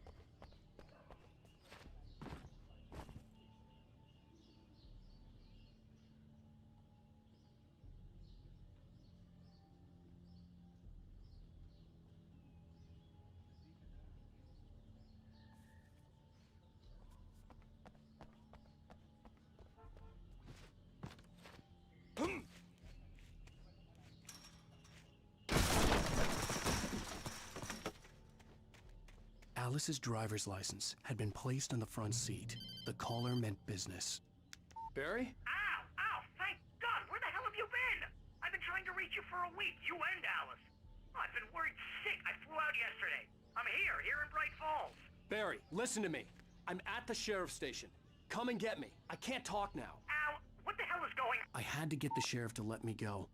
Alice's driver's license had been placed on the front seat. The caller meant business. Barry? Ow! Ow! Thank God! Where the hell have you been? I've been trying to reach you for a week, you and Alice. Oh, I've been worried sick. I flew out yesterday. I'm here in Bright Falls. Barry, listen to me. I'm at the sheriff's station. Come and get me. I can't talk now. Ow! What the hell is going on? I had to get the sheriff to let me go.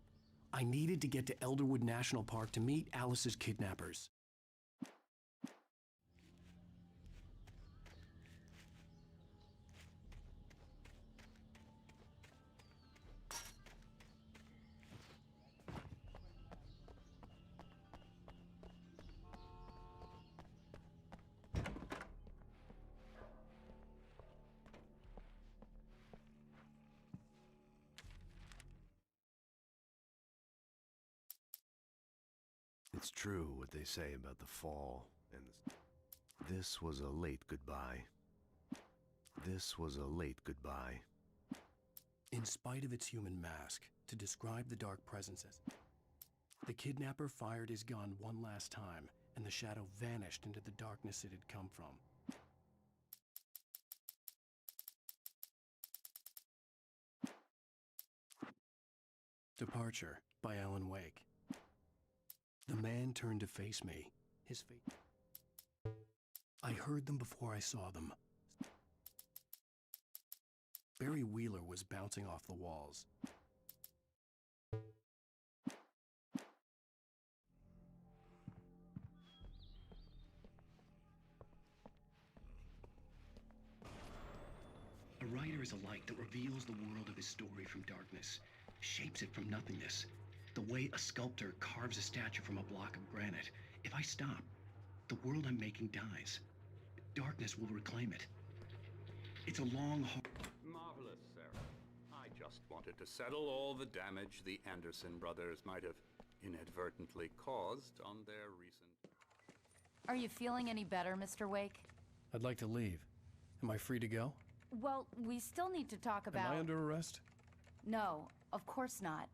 I needed to get to Elderwood National Park to meet Alice's kidnappers. It's true what they say about the fall, and this was a late goodbye. This was a late goodbye. In spite of its human mask, to describe the dark presence as... The kidnapper fired his gun one last time, and the shadow vanished into the darkness it had come from. Departure by Alan Wake. The man turned to face me, his face. I heard them before I saw them. Barry Wheeler was bouncing off the walls. reveals the world of his story from darkness, shapes it from nothingness. The way a sculptor carves a statue from a block of granite. If I stop, the world I'm making dies. Darkness will reclaim it. It's a long, Marvelous, Sarah. I just wanted to settle all the damage the Anderson brothers might have inadvertently caused on their recent... Are you feeling any better, Mr. Wake? I'd like to leave. Am I free to go? Well, we still need to talk about... Am I under arrest? No, of course not.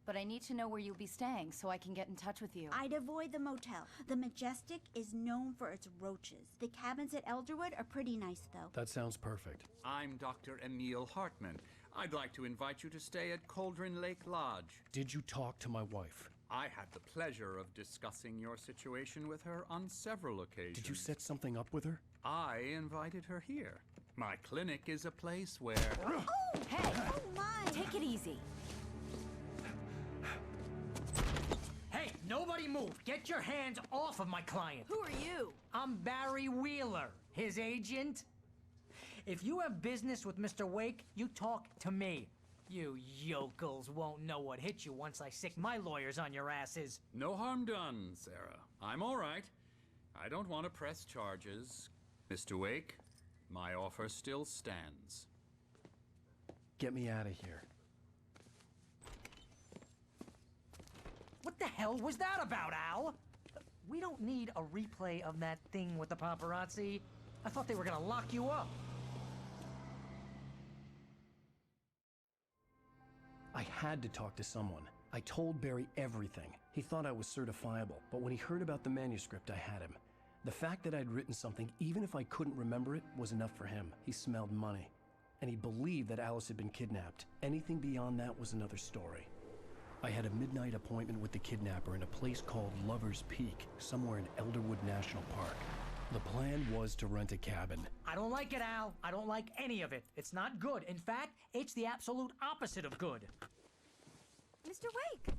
But I need to know where you'll be staying so I can get in touch with you. I'd avoid the motel. The Majestic is known for its roaches. The cabins at Elderwood are pretty nice, though. That sounds perfect. I'm Dr. Emil Hartman. I'd like to invite you to stay at Cauldron Lake Lodge. Did you talk to my wife? I had the pleasure of discussing your situation with her on several occasions. Did you set something up with her? I invited her here. My clinic is a place where... Oh! Hey! Oh, my! Take it easy. Hey, nobody move! Get your hands off of my client! Who are you? I'm Barry Wheeler, his agent. If you have business with Mr. Wake, you talk to me. You yokels won't know what hit you once I sick my lawyers on your asses. No harm done, Sarah. I'm all right. I don't want to press charges. Mr. Wake, my offer still stands. Get me out of here. What the hell was that about, Al? We don't need a replay of that thing with the paparazzi. I thought they were gonna lock you up. I had to talk to someone. I told Barry everything. He thought I was certifiable, but when he heard about the manuscript, I had him. The fact that I'd written something, even if I couldn't remember it, was enough for him. He smelled money. And he believed that Alice had been kidnapped. Anything beyond that was another story. I had a midnight appointment with the kidnapper in a place called Lover's Peak, somewhere in Elderwood National Park. The plan was to rent a cabin. I don't like it, Al. I don't like any of it. It's not good. In fact, it's the absolute opposite of good. Mr. Wake!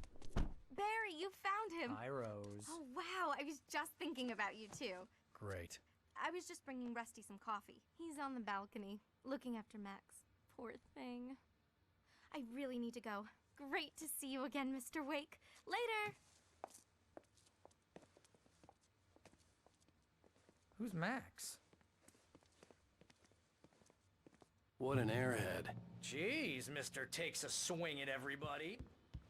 Barry, you found him! Hi, Rose. Oh, wow. I was just thinking about you, too. Great. I was just bringing Rusty some coffee. He's on the balcony, looking after Max. Poor thing. I really need to go. Great to see you again, Mr. Wake. Later! Who's Max? What an airhead. Jeez, Mr. Takes a swing at everybody.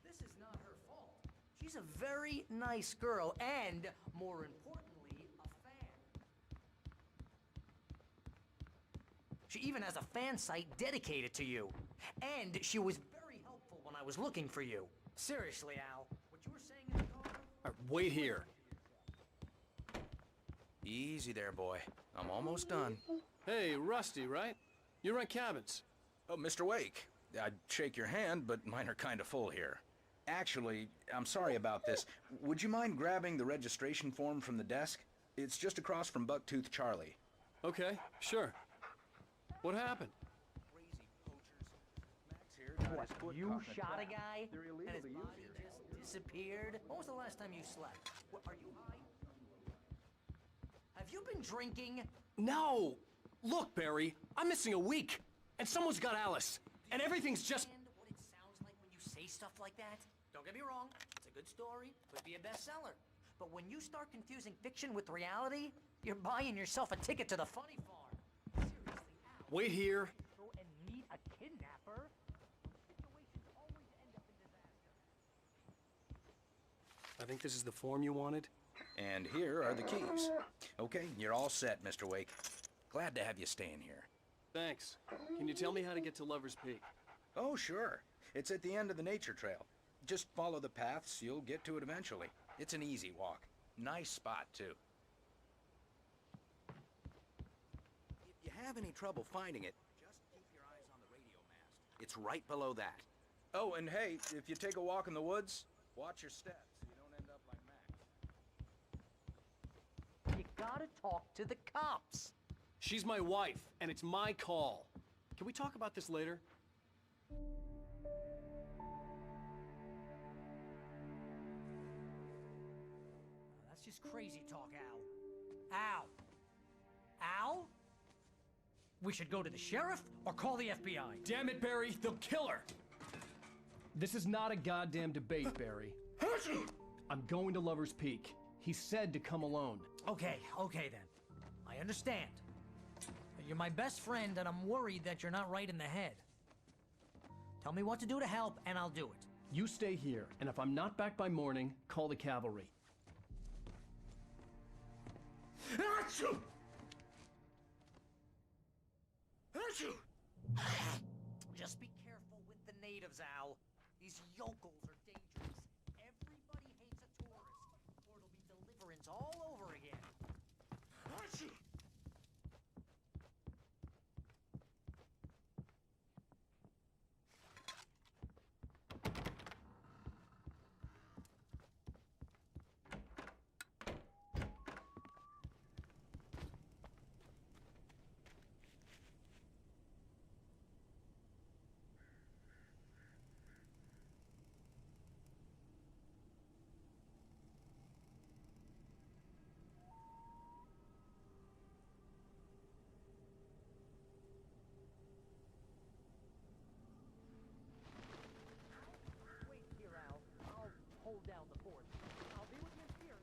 This is not her fault. She's a very nice girl and, more importantly, a fan. She even has a fan site dedicated to you. And she was very helpful when I was looking for you. Seriously, Al, what you were saying in the car... Wait here. Easy there, boy. I'm almost done. Hey, Rusty, right? You rent cabins. Oh, Mr. Wake. I'd shake your hand, but mine are kind of full here. Actually, I'm sorry about this. Would you mind grabbing the registration form from the desk? It's just across from Bucktooth Charlie. Okay, sure. What happened? What, you shot a guy? And his body just disappeared? When was the last time you slept? What, are you high? Have you been drinking? No! Look, Barry, I'm missing a week, and someone's got Alice, and everything's just... What it sounds like when you say stuff like that? Don't get me wrong, it's a good story, could be a bestseller. But when you start confusing fiction with reality, you're buying yourself a ticket to the funny farm. Seriously, Al. Wait here. Go and meet a kidnapper? Situations always end up in disaster. I think this is the form you wanted. And here are the keys. Okay, you're all set, Mr. Wake. Glad to have you staying here. Thanks. Can you tell me how to get to Lover's Peak? Oh, sure. It's at the end of the nature trail. Just follow the paths, you'll get to it eventually. It's an easy walk. Nice spot, too. If you have any trouble finding it, just keep your eyes on the radio mast. It's right below that. Oh, and hey, if you take a walk in the woods, watch your steps so you don't end up like Max. You gotta talk to the cops. She's my wife, and it's my call. Can we talk about this later? That's just crazy talk, Al. Al? Al? We should go to the sheriff or call the FBI. Damn it, Barry, they'll kill her! This is not a goddamn debate, Barry. I'm going to Lover's Peak. He said to come alone. Okay then. I understand. You're my best friend, and I'm worried that you're not right in the head. Tell me what to do to help, and I'll do it. You stay here, and if I'm not back by morning, call the cavalry. Achoo! Achoo! Just be careful with the natives, Al. These yokels are dangerous. Everybody hates a tourist, or it'll be deliverance all over again. Achoo! Hold down the fort. I'll be with you here.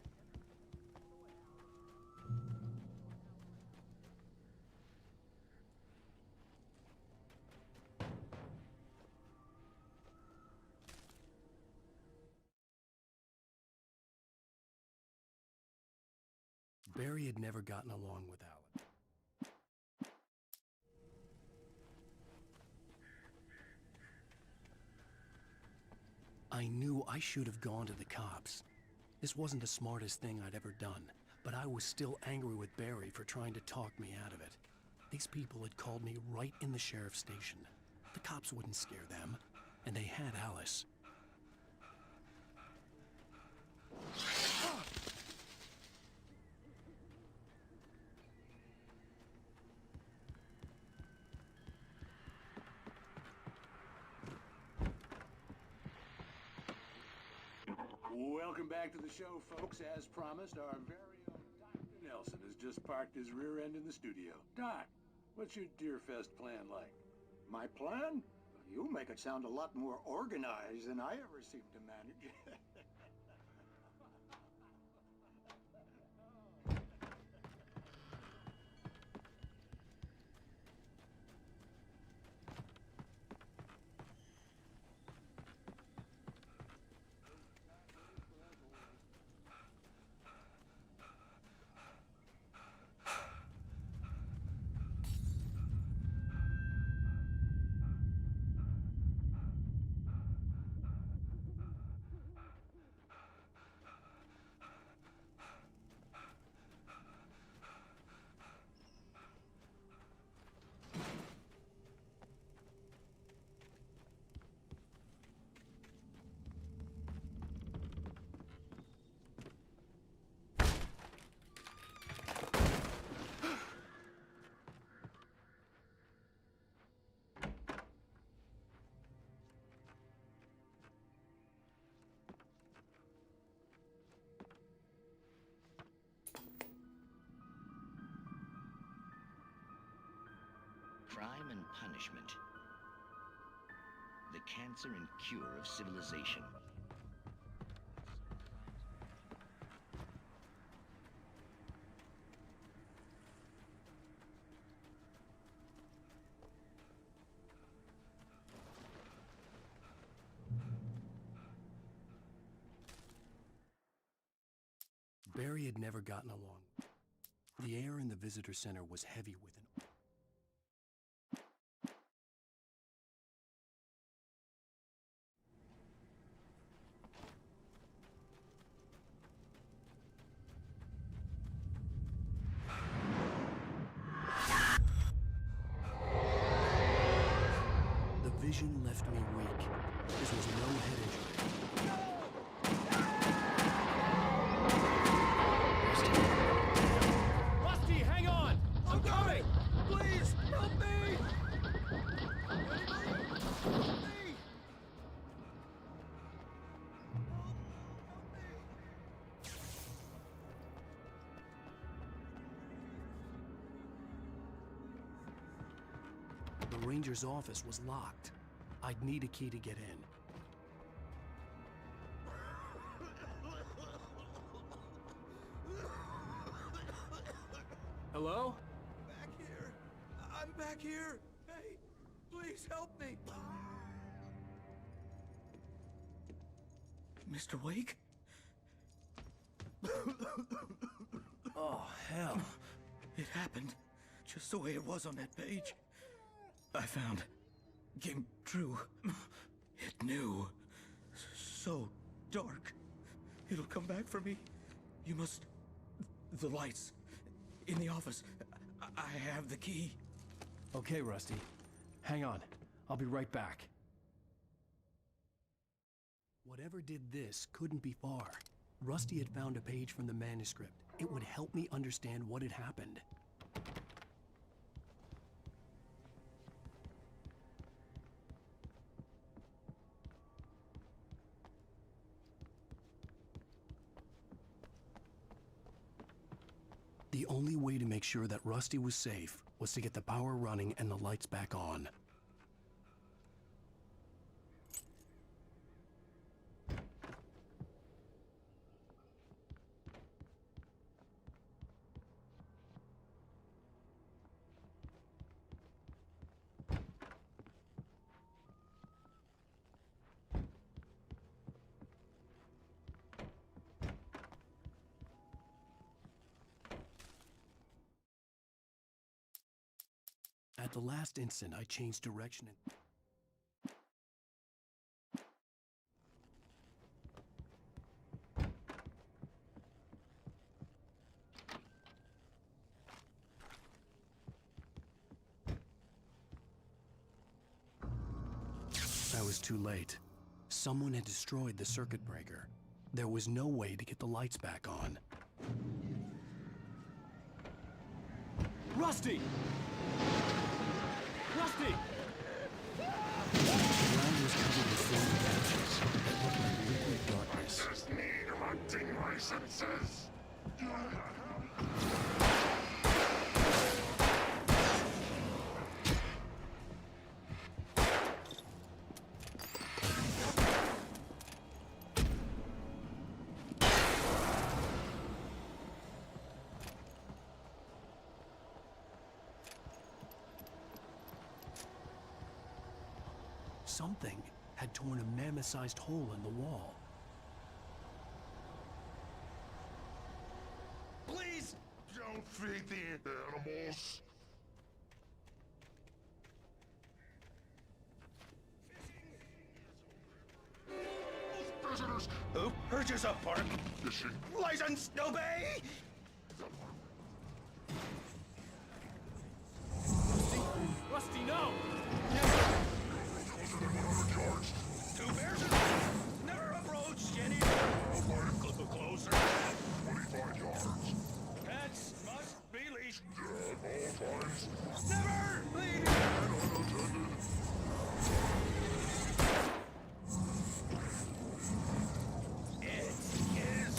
Barry had never gotten along with Alan. I knew I should have gone to the cops. This wasn't the smartest thing I'd ever done, but I was still angry with Barry for trying to talk me out of it. These people had called me right in the sheriff's station. The cops wouldn't scare them, and they had Alice. Welcome back to the show, folks. As promised, our very own Dr. Nelson has just parked his rear end in the studio. Doc, what's your Deerfest plan like? My plan? You make it sound a lot more organized than I ever seem to manage. Crime and punishment. The cancer and cure of civilization. Barry had never gotten along. The air in the visitor center was heavy with an vision left me weak. This was no head injury. Rusty, hang on! I'm coming! Please, help me! Help me! the ranger's office was locked. I'd need a key to get in. Hello? Back here. I'm back here. Hey, please help me. Mr. Wake? Oh, hell. It happened just the way it was on that page. I found. Came true. It knew. So dark. It'll come back for me. You must... The lights. In the office. I have the key. Okay, Rusty. Hang on. I'll be right back. Whatever did this couldn't be far. Rusty had found a page from the manuscript. It would help me understand what had happened. The only way to make sure that Rusty was safe was to get the power running and the lights back on. At the last instant, I changed direction and... I was too late. Someone had destroyed the circuit breaker. There was no way to get the lights back on. Rusty! Rusty! The ground was covered with foam patches that looked like liquid darkness. Just need hunting licenses. Something had torn a mammoth-sized hole in the wall. Please don't feed the animals. Visitors. Who purchase a park? Fishing. License obey! Rusty, no! Two bears never approach any closer. 25 yards. Cats must be leashed. At all times. Never leave. It is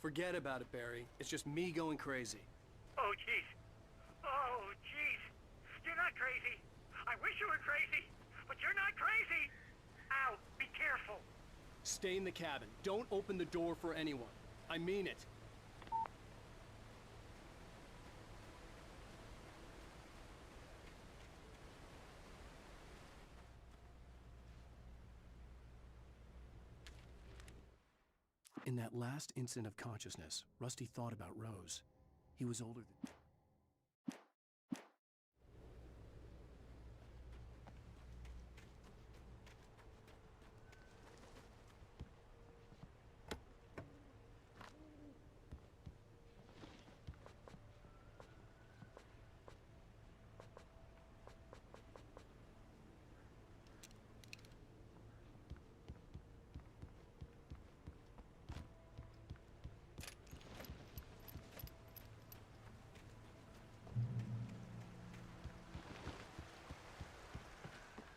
Forget about it, Barry. It's just me going crazy. Oh, jeez. Oh, jeez. You're not crazy. I wish you were crazy, but you're not crazy. Ow, be careful. Stay in the cabin. Don't open the door for anyone. I mean it. In that last instant of consciousness, Rusty thought about Rose. He was older than...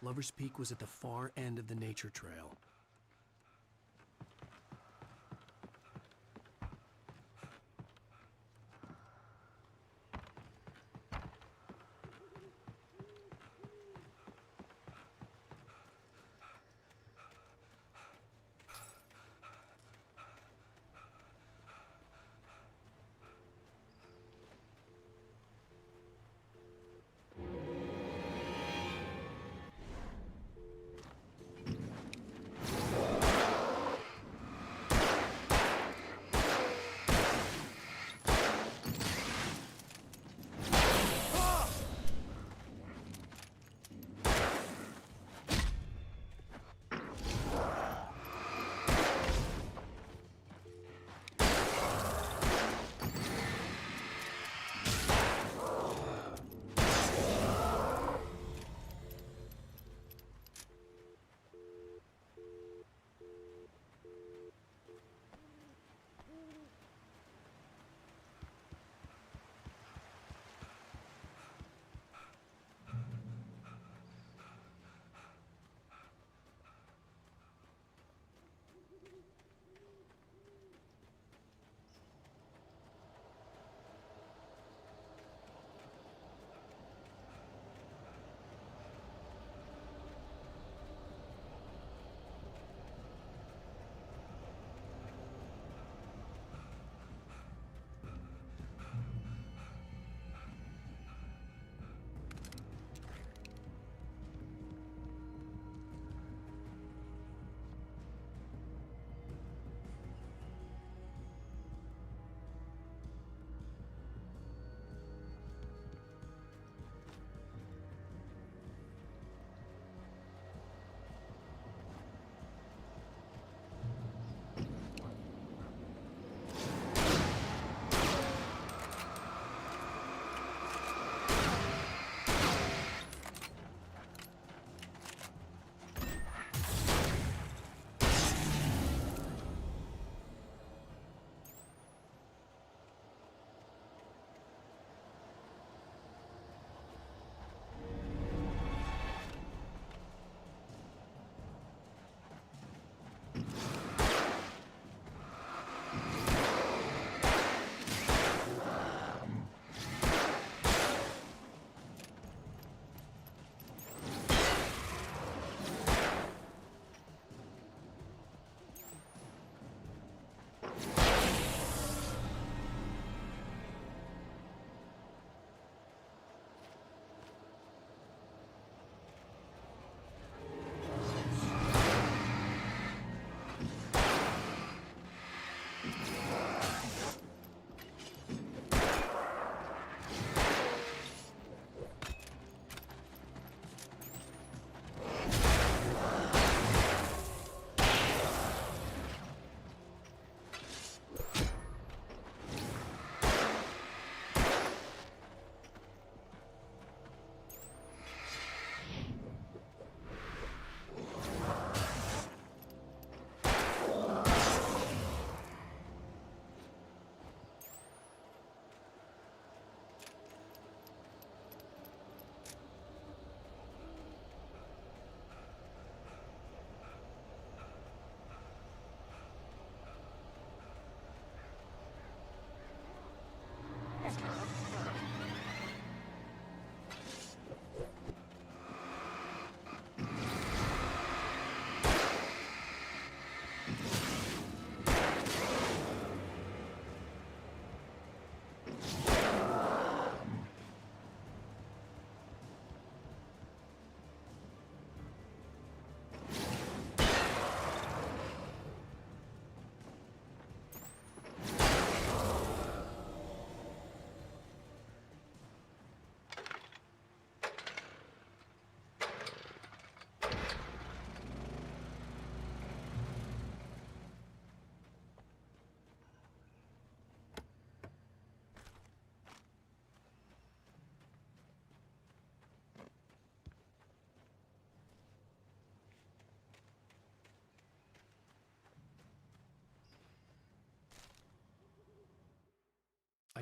Lover's Peak was at the far end of the nature trail.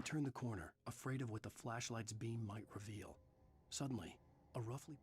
I turned the corner, afraid of what the flashlight's beam might reveal. Suddenly, a roughly...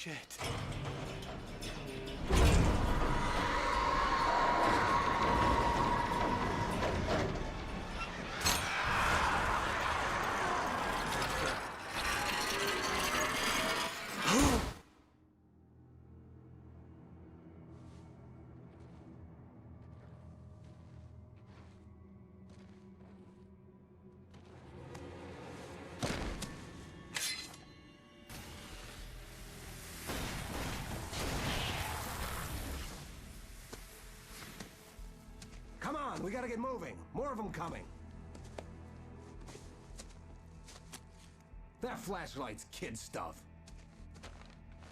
Shit. Come on, we gotta get moving. More of them coming. That flashlight's kid stuff.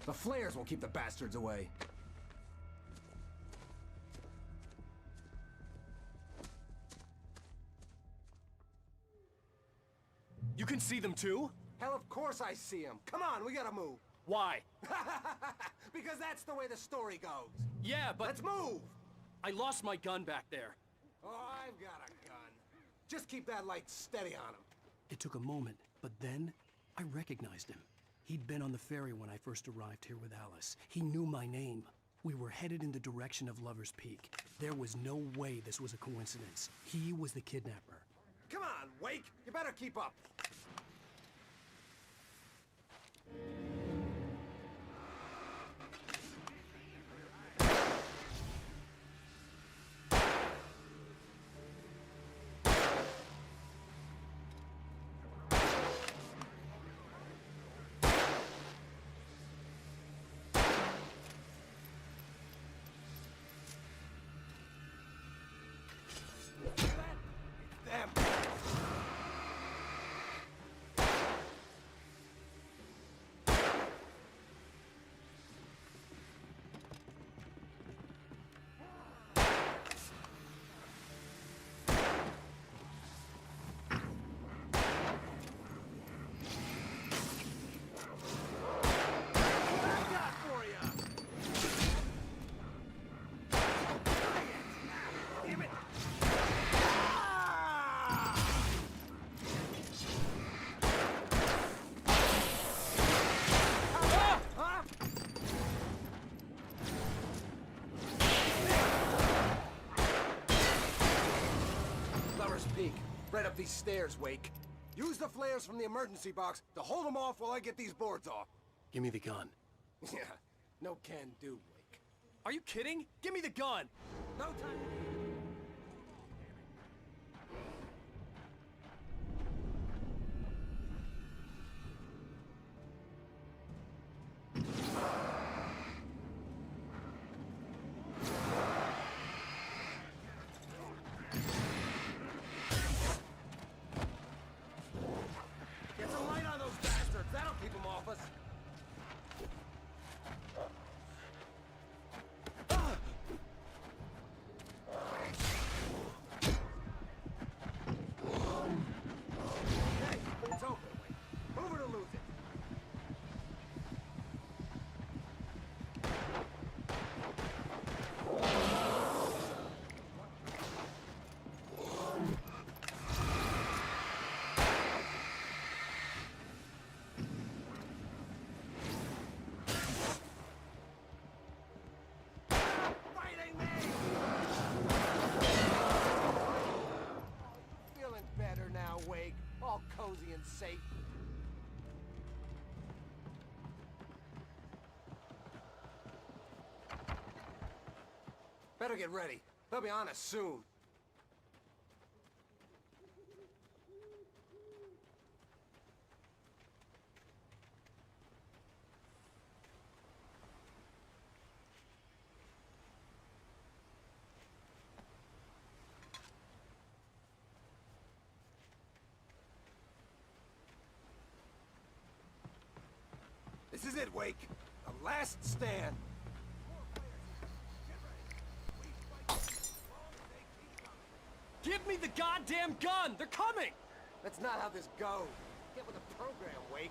The flares will keep the bastards away. You can see them too? Hell, of course I see them. Come on, we gotta move. Why? Because that's the way the story goes. Yeah, but... Let's move! I lost my gun back there. Oh, I've got a gun. Just keep that light steady on him. It took a moment, but then I recognized him. He'd been on the ferry when I first arrived here with Alice. He knew my name. We were headed in the direction of Lover's Peak. There was no way this was a coincidence. He was the kidnapper. Come on, Wake! You better keep up. Right up these stairs, Wake. Use the flares from the emergency box to hold them off while I get these boards off. Give me the gun. Yeah, no can do, Wake. Are you kidding? Give me the gun! No time. Get some light on those bastards. That'll keep them off us. Hey, it's open, Wake. Move it or lose it. Feeling better now, Wake. All cozy and safe. Better get ready. They'll be on us soon. This is it, Wake. The last stand. Give me the goddamn gun! They're coming! That's not how this goes. Get with the program, Wake.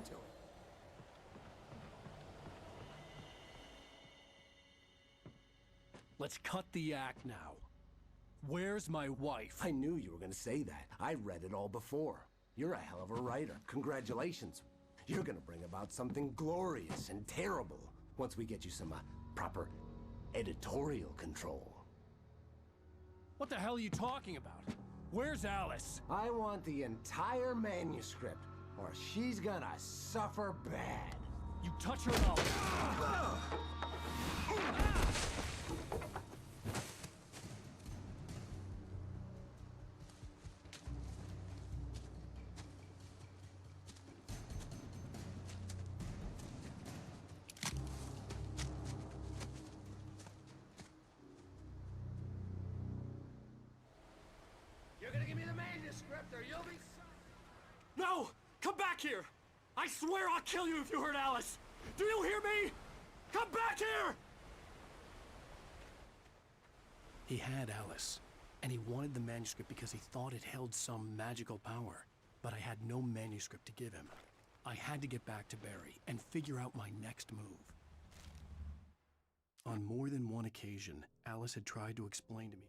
listen to it. Let's cut the act now. Where's my wife? I knew you were gonna say that. I read it all before. You're a hell of a writer. Congratulations. You're gonna bring about something glorious and terrible once we get you some proper editorial control. What the hell are you talking about? Where's Alice? I want the entire manuscript, or she's gonna suffer bad. You touch her and I'll... You're gonna give me the manuscript, or you'll be... No! Come back here! I swear I'll kill you if you hurt Alice! Do you hear me? Come back here! He had Alice, and he wanted the manuscript because he thought it held some magical power. But I had no manuscript to give him. I had to get back to Barry and figure out my next move. On more than one occasion, Alice had tried to explain to me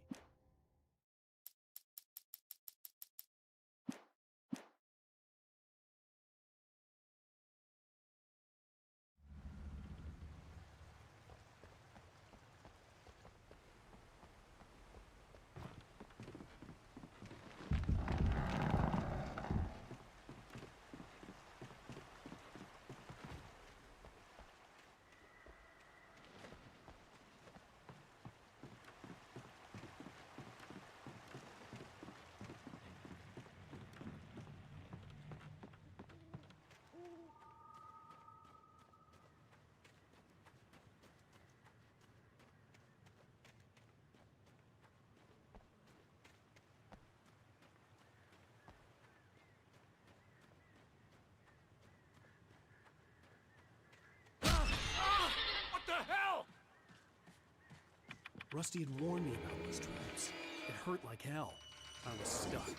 Rusty had warned me about these traps. It hurt like hell. I was stuck.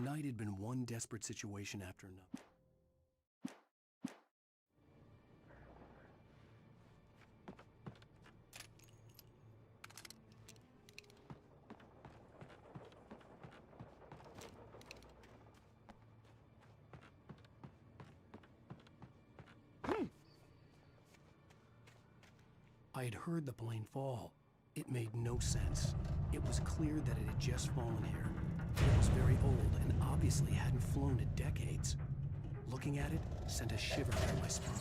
night had been one desperate situation after another. I had heard the plane fall. It made no sense. It was clear that it had just fallen here. It was very old and obviously hadn't flown in decades. Looking at it sent a shiver down my spine.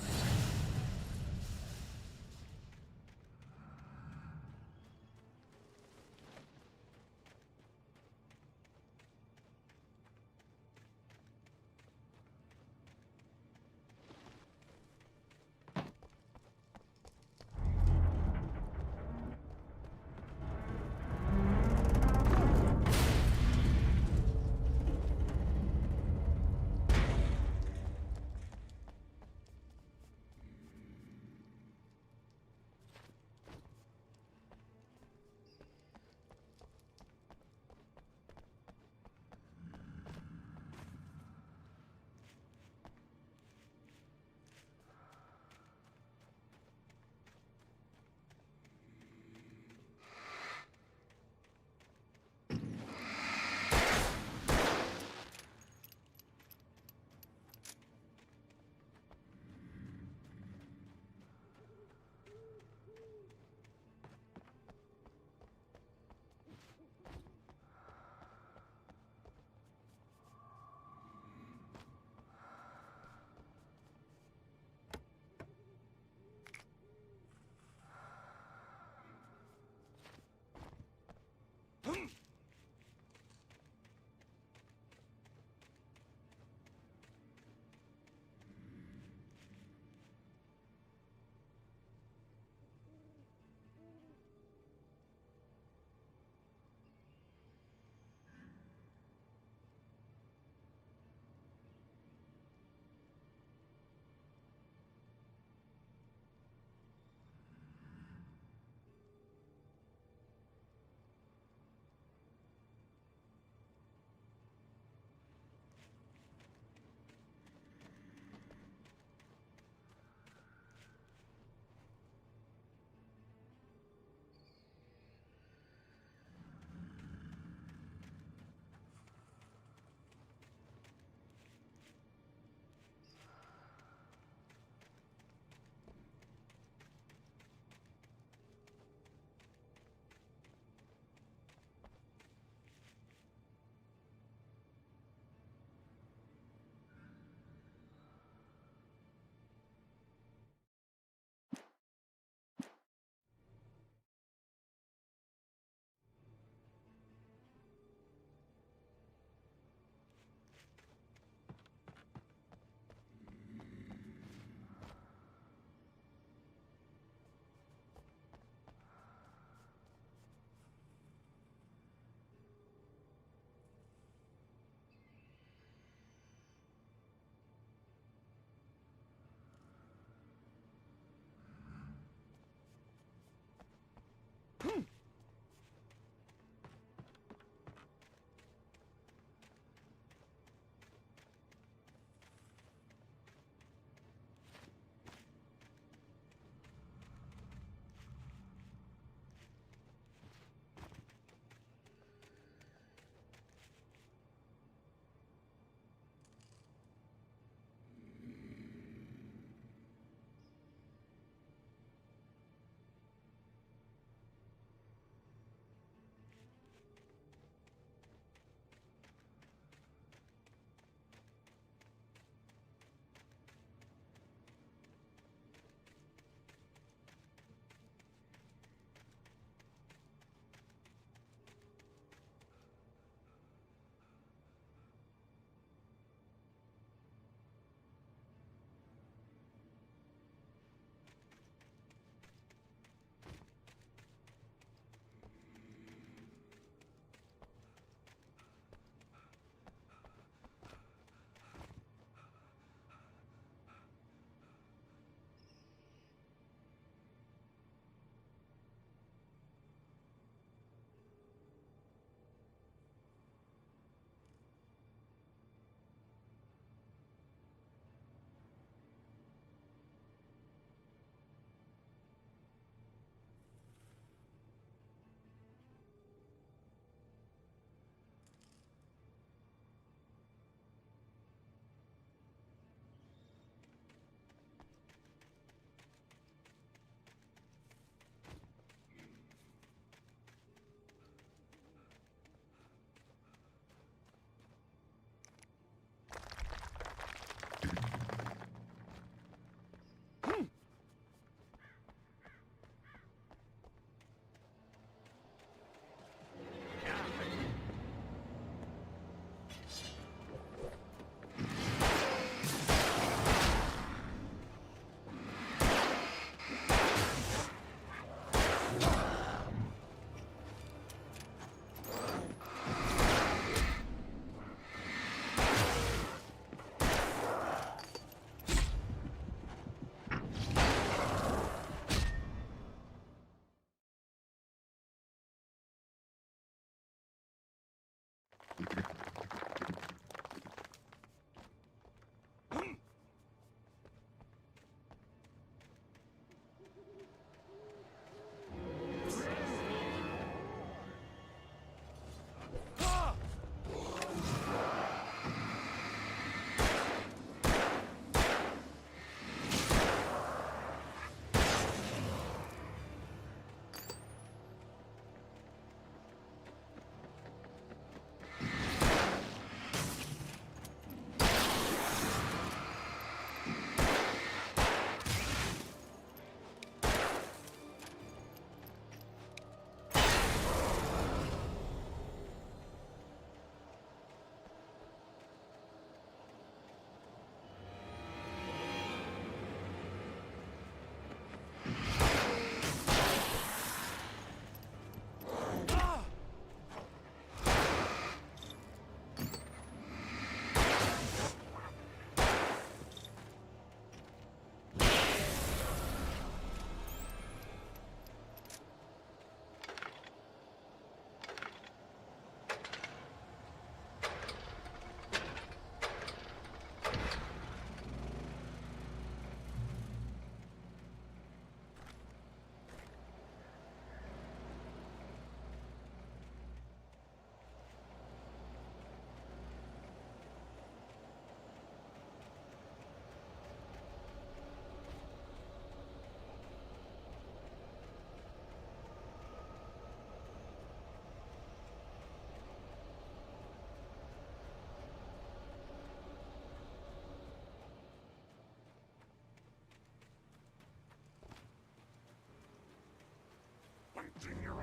fighting your own.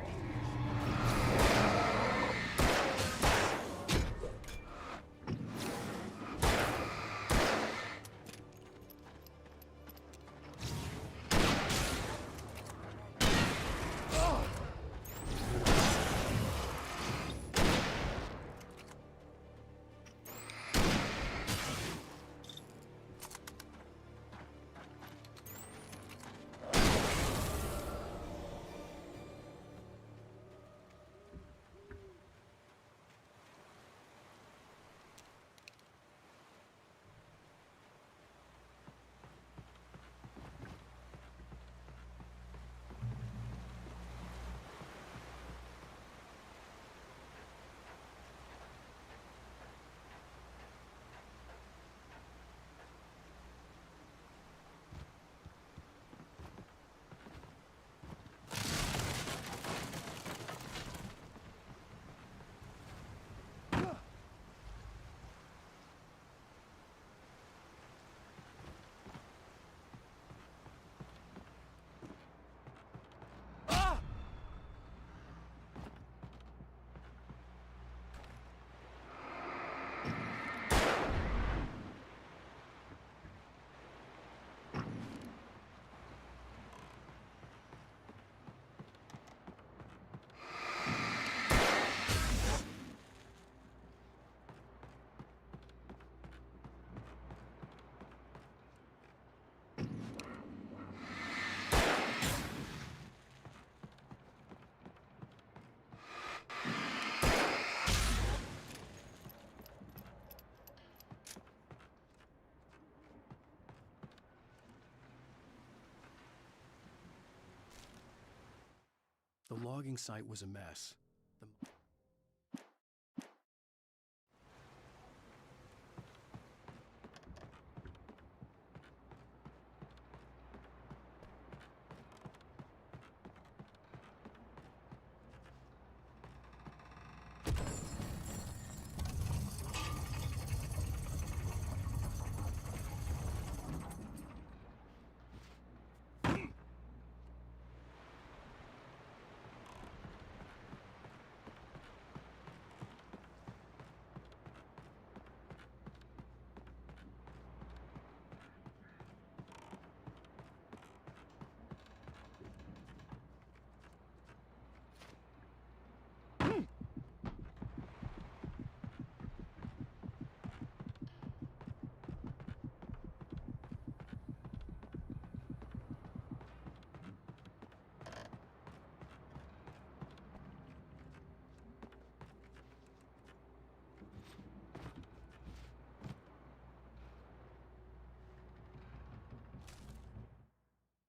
The logging site was a mess.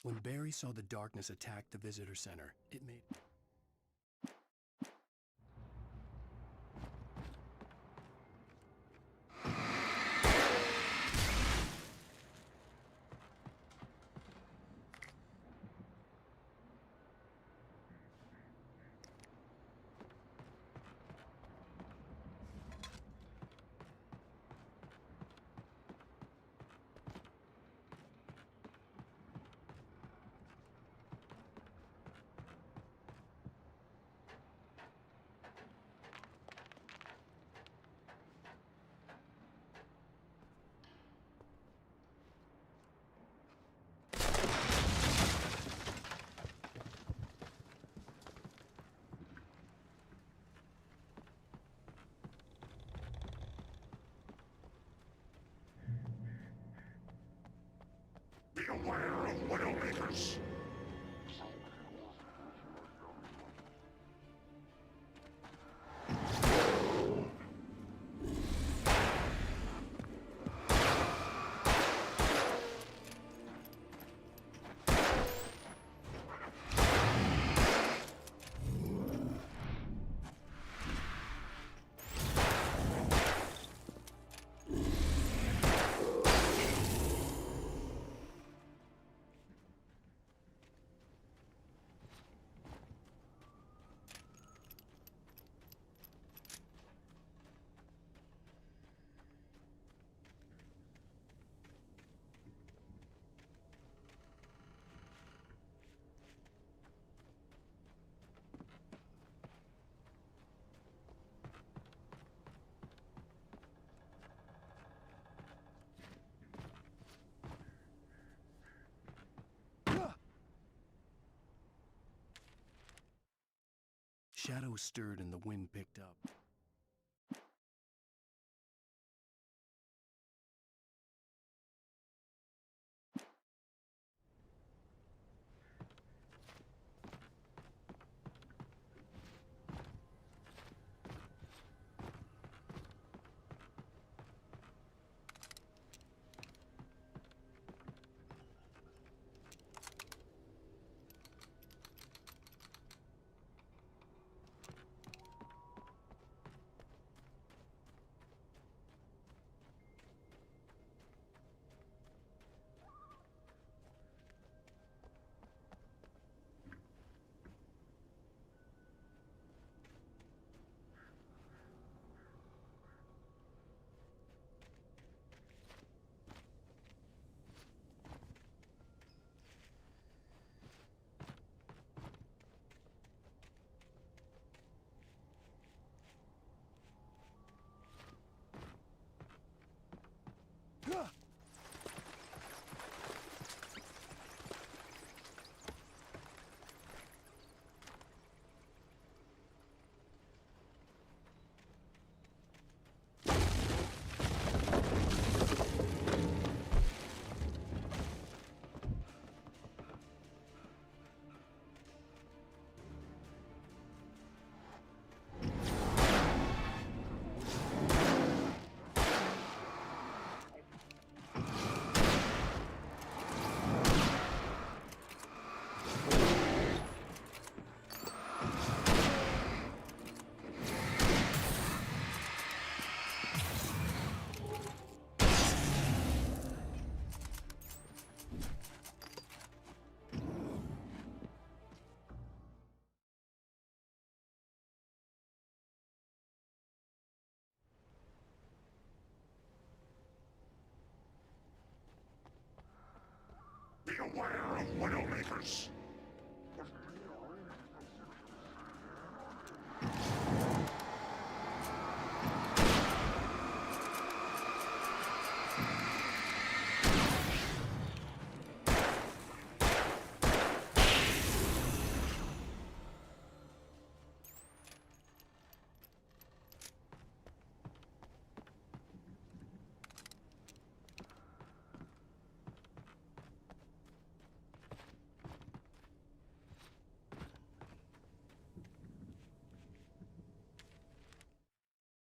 When Barry saw the darkness attack the visitor center, it made... Beware of Widowmakers. Shadows stirred and the wind picked up. Beware of Widowmakers!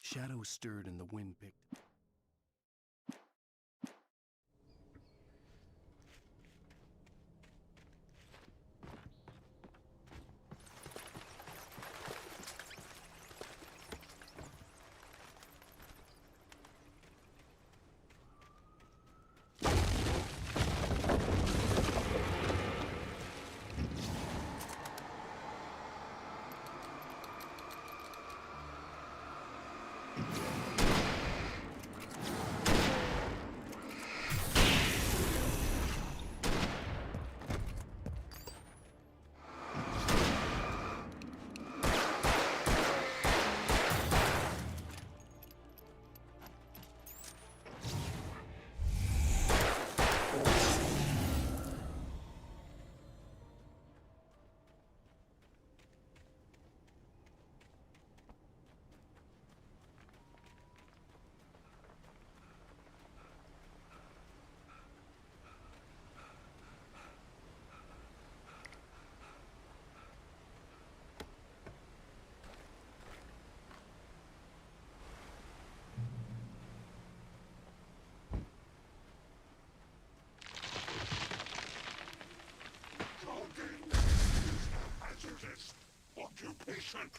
Shadows stirred and the wind picked up. Occupation!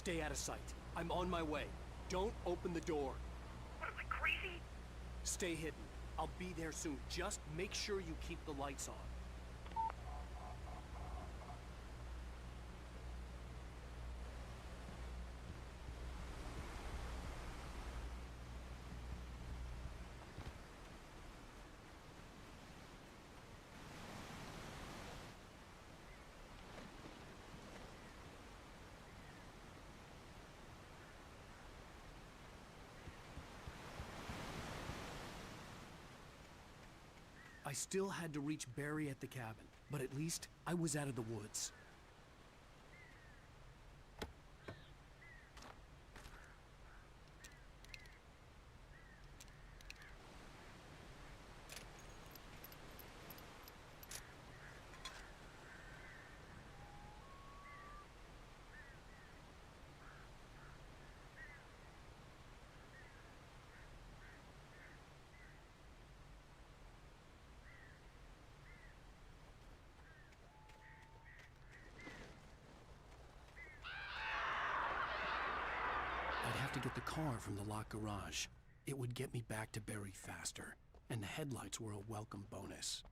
Stay out of sight. I'm on my way. Don't open the door. What am I, crazy? Stay hidden. I'll be there soon. Just make sure you keep the lights on. I still had to reach Barry at the cabin, but at least I was out of the woods. I'd have to get the car from the locked garage. It would get me back to Barry faster, and the headlights were a welcome bonus.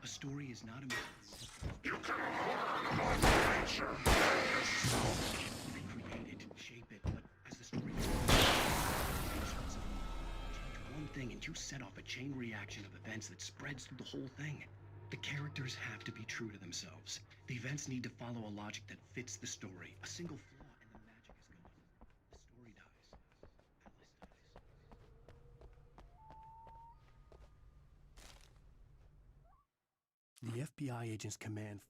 A story is not a myth. You can harm my nature yourself. Recreate it, shape it, but as the story goes, change one thing and you set off a chain reaction of events that spreads through the whole thing. The characters have to be true to themselves. The events need to follow a logic that fits the story. A single flaw and the magic is gone. The story dies. Alice dies. The FBI agent's command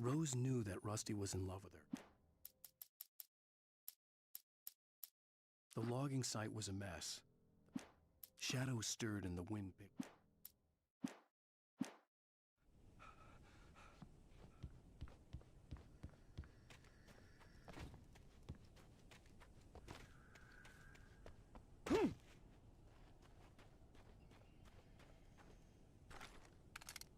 Rose knew that Rusty was in love with her. The logging site was a mess. Shadows stirred and the wind picked.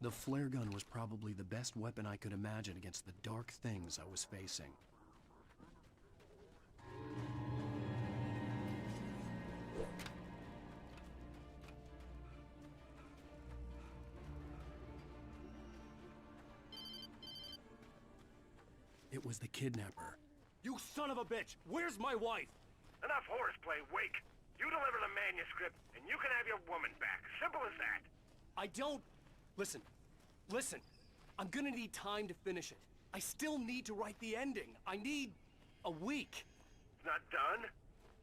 The flare gun was probably the best weapon I could imagine against the dark things I was facing. It was the kidnapper. You son of a bitch! Where's my wife? Enough horseplay, Wake. You deliver the manuscript, and you can have your woman back. Simple as that. I don't... Listen. I'm gonna need time to finish it. I still need to write the ending. I need a week. It's not done?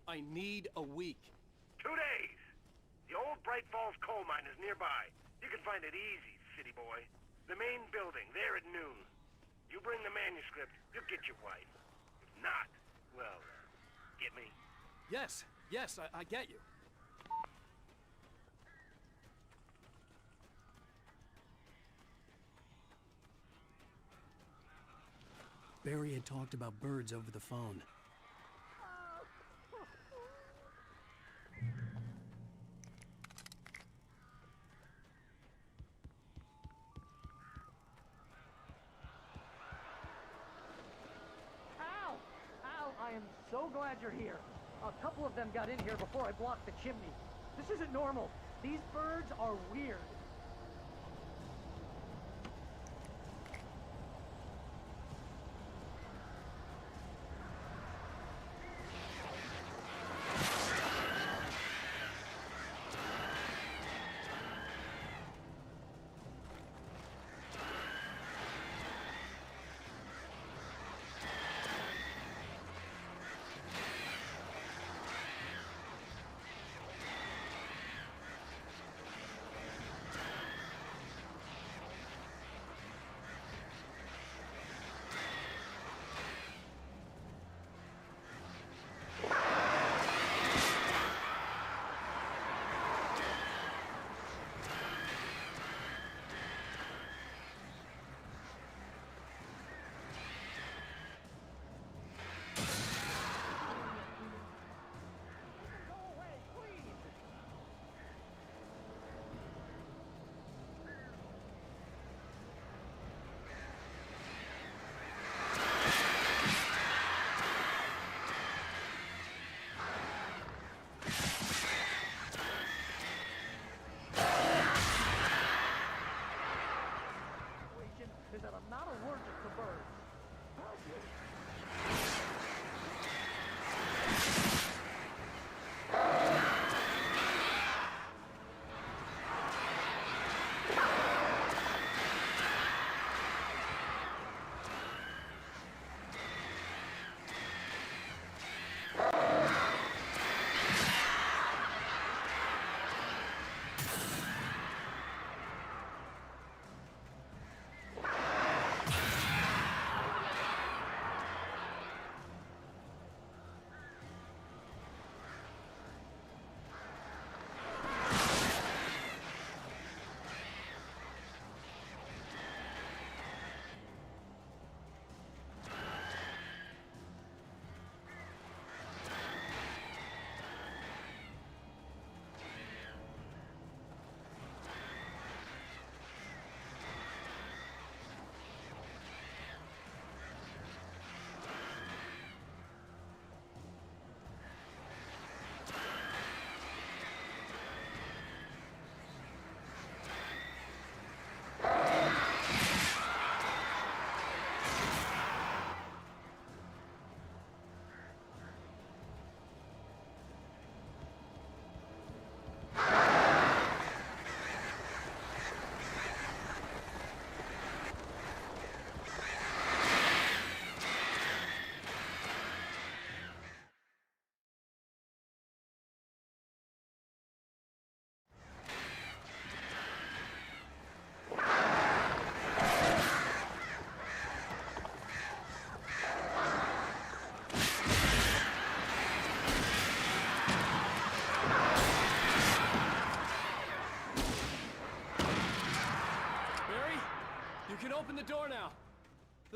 I need a week. 2 days. The old Bright Falls coal mine is nearby. You can find it easy, city boy. The main building, there at noon. You bring the manuscript, you'll get your wife. If not, well, get me? Yes, I get you. Barry had talked about birds over the phone. Ow! I am so glad you're here. A couple of them got in here before I blocked the chimney. This isn't normal. These birds are weird.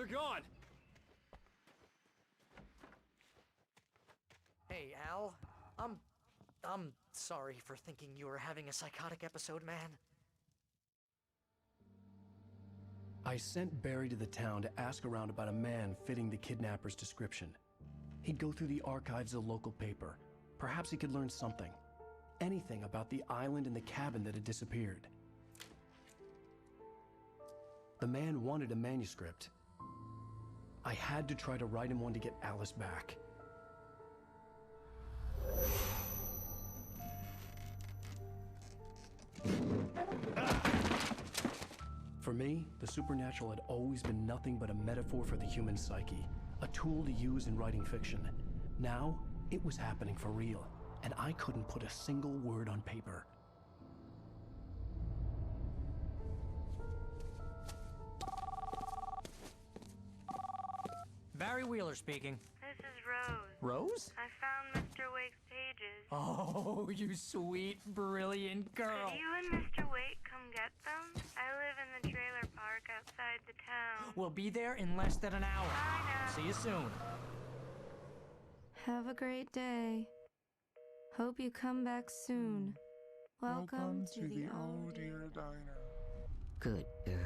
They're gone! Hey, Al. I'm sorry for thinking you were having a psychotic episode, man. I sent Barry to the town to ask around about a man fitting the kidnapper's description. He'd go through the archives of the local paper. Perhaps he could learn something. Anything about the island and the cabin that had disappeared. The man wanted a manuscript. I had to try to write him one to get Alice back. For me, the supernatural had always been nothing but a metaphor for the human psyche, a tool to use in writing fiction. Now, it was happening for real, and I couldn't put a single word on paper. Barry Wheeler speaking. This is Rose. Rose? I found Mr. Wake's pages. Oh, you sweet, brilliant girl. Could you and Mr. Wake come get them? I live in the trailer park outside the town. We'll be there in less than an hour. Bye now. See you soon. Have a great day. Hope you come back soon. Welcome to the Oh Dear Diner. Good girl.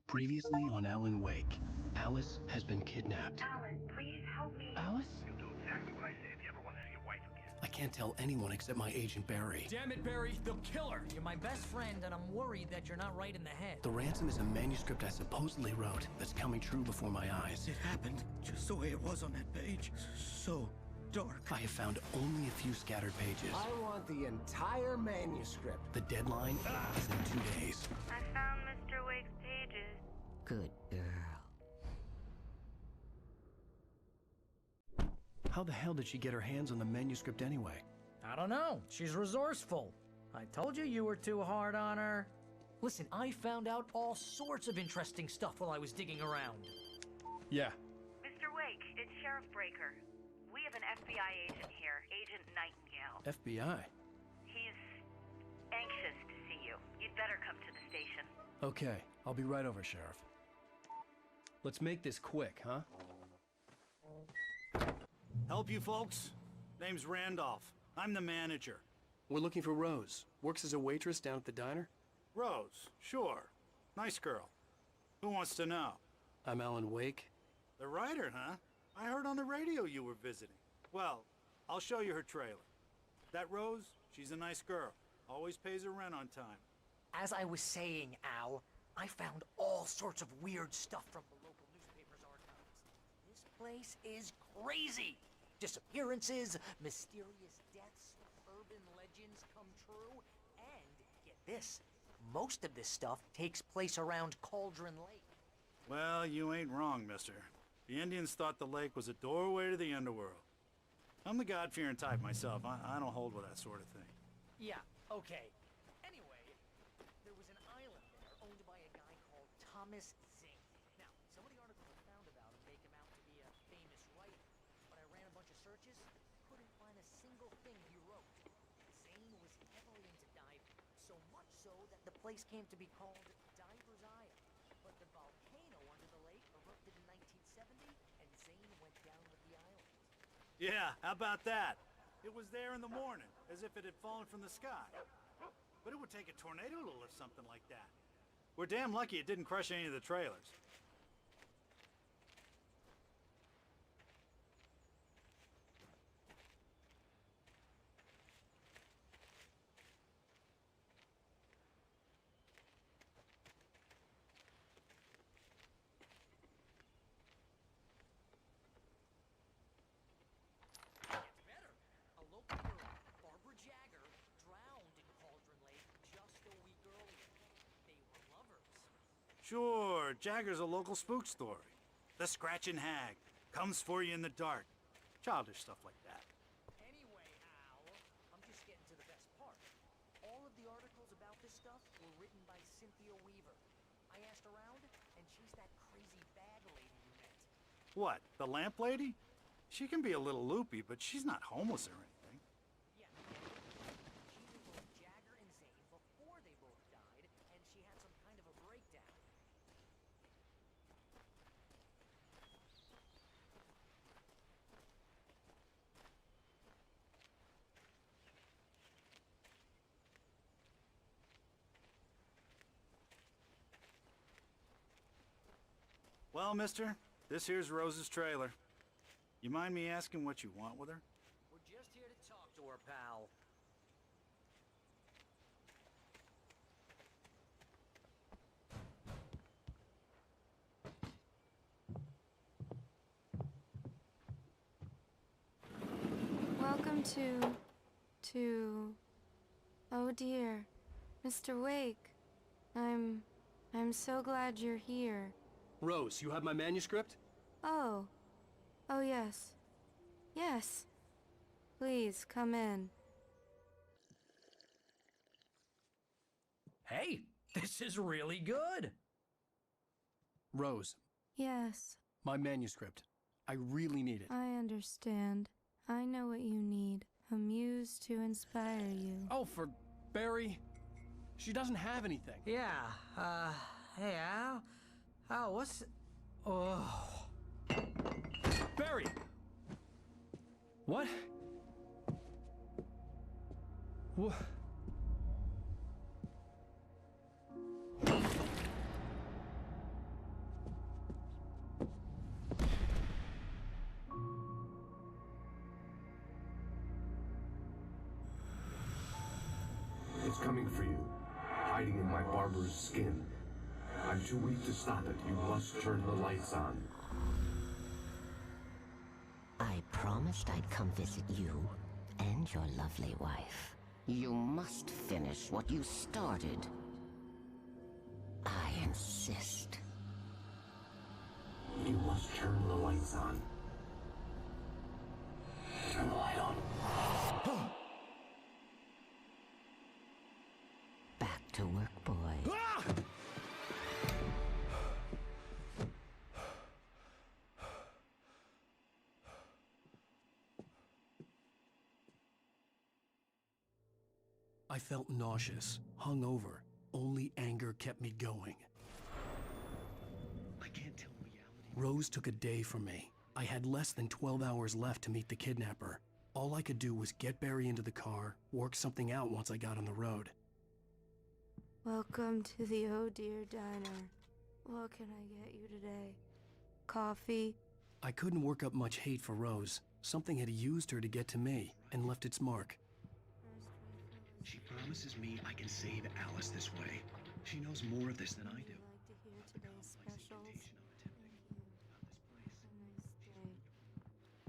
Previously on Alan Wake, Alice has been kidnapped. Alan, please help me. Alice? You'll do exactly what I say if you ever want to see your wife again. I can't tell anyone except my agent Barry. Damn it, Barry, they'll kill her! You're my best friend, and I'm worried that you're not right in the head. The ransom is a manuscript I supposedly wrote that's coming true before my eyes. It happened just the way it was on that page. So dark. I have found only a few scattered pages. I want the entire manuscript. The deadline is in 2 days. I found Mr. Wake's pages. Good girl. How the hell did she get her hands on the manuscript anyway? I don't know. She's resourceful. I told you were too hard on her. Listen, I found out all sorts of interesting stuff while I was digging around. Yeah. Mr. Wake, it's Sheriff Breaker. We have an FBI agent here, Agent Nightingale. FBI? He's anxious to see you. You'd better come to the station. Okay, I'll be right over, Sheriff. Let's make this quick, huh? Help you folks? Name's Randolph. I'm the manager. We're looking for Rose. Works as a waitress down at the diner? Rose, sure. Nice girl. Who wants to know? I'm Alan Wake. The writer, huh? I heard on the radio you were visiting. Well, I'll show you her trailer. That Rose, she's a nice girl. Always pays her rent on time. As I was saying, Al, I found all sorts of weird stuff from the local newspaper's archives. This place is crazy. Disappearances, mysterious deaths, urban legends come true, and get this, most of this stuff takes place around Cauldron Lake. Well, you ain't wrong, mister. The Indians thought the lake was a doorway to the underworld. I'm the God-fearing type myself. I don't hold with that sort of thing. Yeah, okay. Anyway, there was an island there owned by a guy called Thomas Zane. Now, some of the articles I found about him make him out to be a famous writer, but I ran a bunch of searches, couldn't find a single thing he wrote. Zane was heavily into diving, so much so that the place came to be called Diver's Isle. But the volcano under the lake erupted in 1970, and Zane went down with the island. Yeah, how about that? It was there in the morning, as if it had fallen from the sky. But it would take a tornado to lift something like that. We're damn lucky it didn't crush any of the trailers. Sure, Jagger's a local spook story. The Scratching Hag comes for you in the dark. Childish stuff like that. Anyway, Al, I'm just getting to the best part. All of the articles about this stuff were written by Cynthia Weaver. I asked around, and she's that crazy bag lady you met. What, the lamp lady? She can be a little loopy, but she's not homeless or anything. Yeah, she knew both Jagger and Zane before they both died, and she had some kind of a breakdown. Well, mister, this here's Rose's trailer. You mind me asking what you want with her? We're just here to talk to her, pal. Welcome to... Oh dear, Mr. Wake. I'm so glad you're here. Rose, you have my manuscript? Oh. Oh, yes. Yes. Please, come in. Hey, this is really good. Rose, Yes, my manuscript. I really need it. I understand. I know what you need. A muse to inspire you. Oh, for Barry? She doesn't have anything. Yeah, hey, Al? Al, what's... Oh... Barry! What? What? It's coming for you, hiding in my barber's skin. I'm too weak to stop it. You must turn the lights on. I promised I'd come visit you and your lovely wife. You must finish what you started. I insist. You must turn the lights on. Turn the light on. Back to work, boy. I felt nauseous, hungover. Only anger kept me going. I can't tell reality. Rose took a day from me. I had less than 12 hours left to meet the kidnapper. All I could do was get Barry into the car, work something out once I got on the road. Welcome to the Oh Dear Diner. What can I get you today? Coffee? I couldn't work up much hate for Rose. Something had used her to get to me and left its mark. She promises me I can save Alice this way. She knows more of this than I do. Like to hear today's specials? Thank you.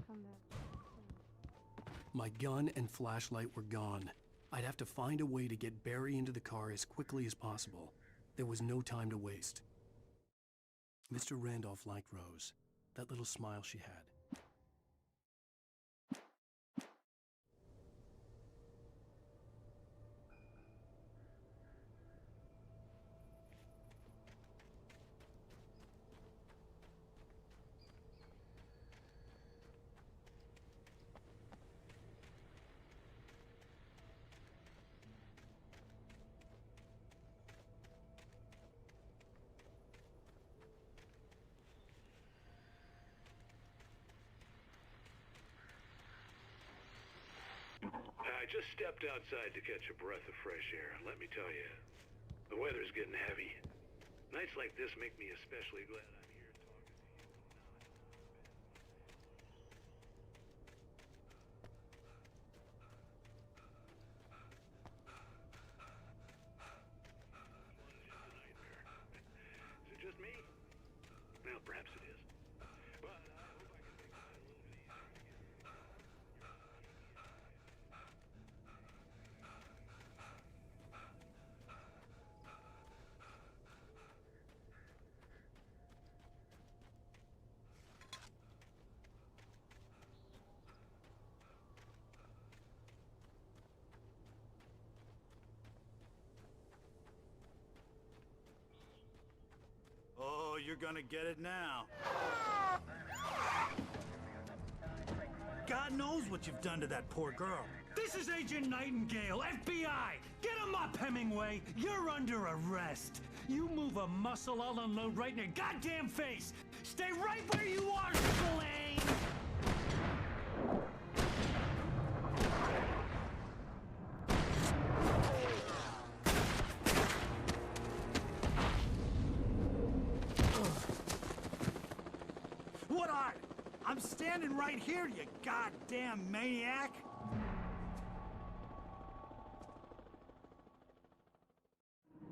Have a nice day. Come back. My gun and flashlight were gone. I'd have to find a way to get Barry into the car as quickly as possible. There was no time to waste. Mr. Randolph liked Rose. That little smile she had. I just stepped outside to catch a breath of fresh air. Let me tell you, the weather's getting heavy. Nights like this make me especially glad I'm here talking to you. Is it just me? Well, perhaps it is. But I hope I can make mine a little bit easier again. Oh, you're gonna get it now. God knows what you've done to that poor girl. This is Agent Nightingale, FBI! Get him up, Hemingway! You're under arrest! You move a muscle, I'll unload right in your goddamn face! Stay right where you are, Spillane! What are you? I'm standing right here, you goddamn maniac!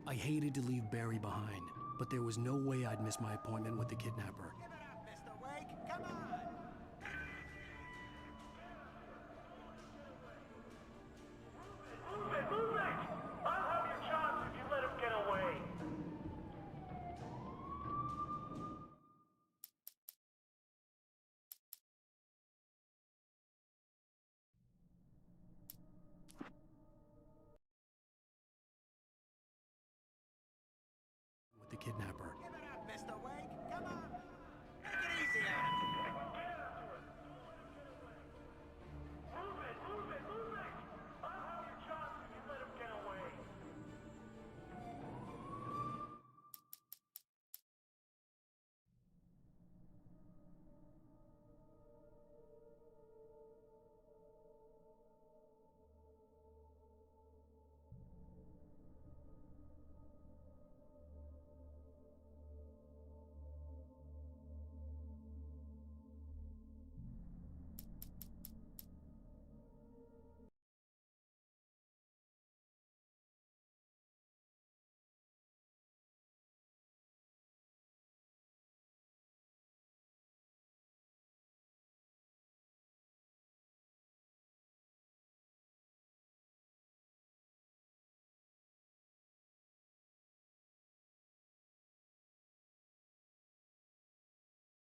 I hated to leave Barry behind, but there was no way I'd miss my appointment with the kidnapper. Mr. Wake, come on! Move it! Move it! I'll have your chance if you let him get away. With the kidnapper.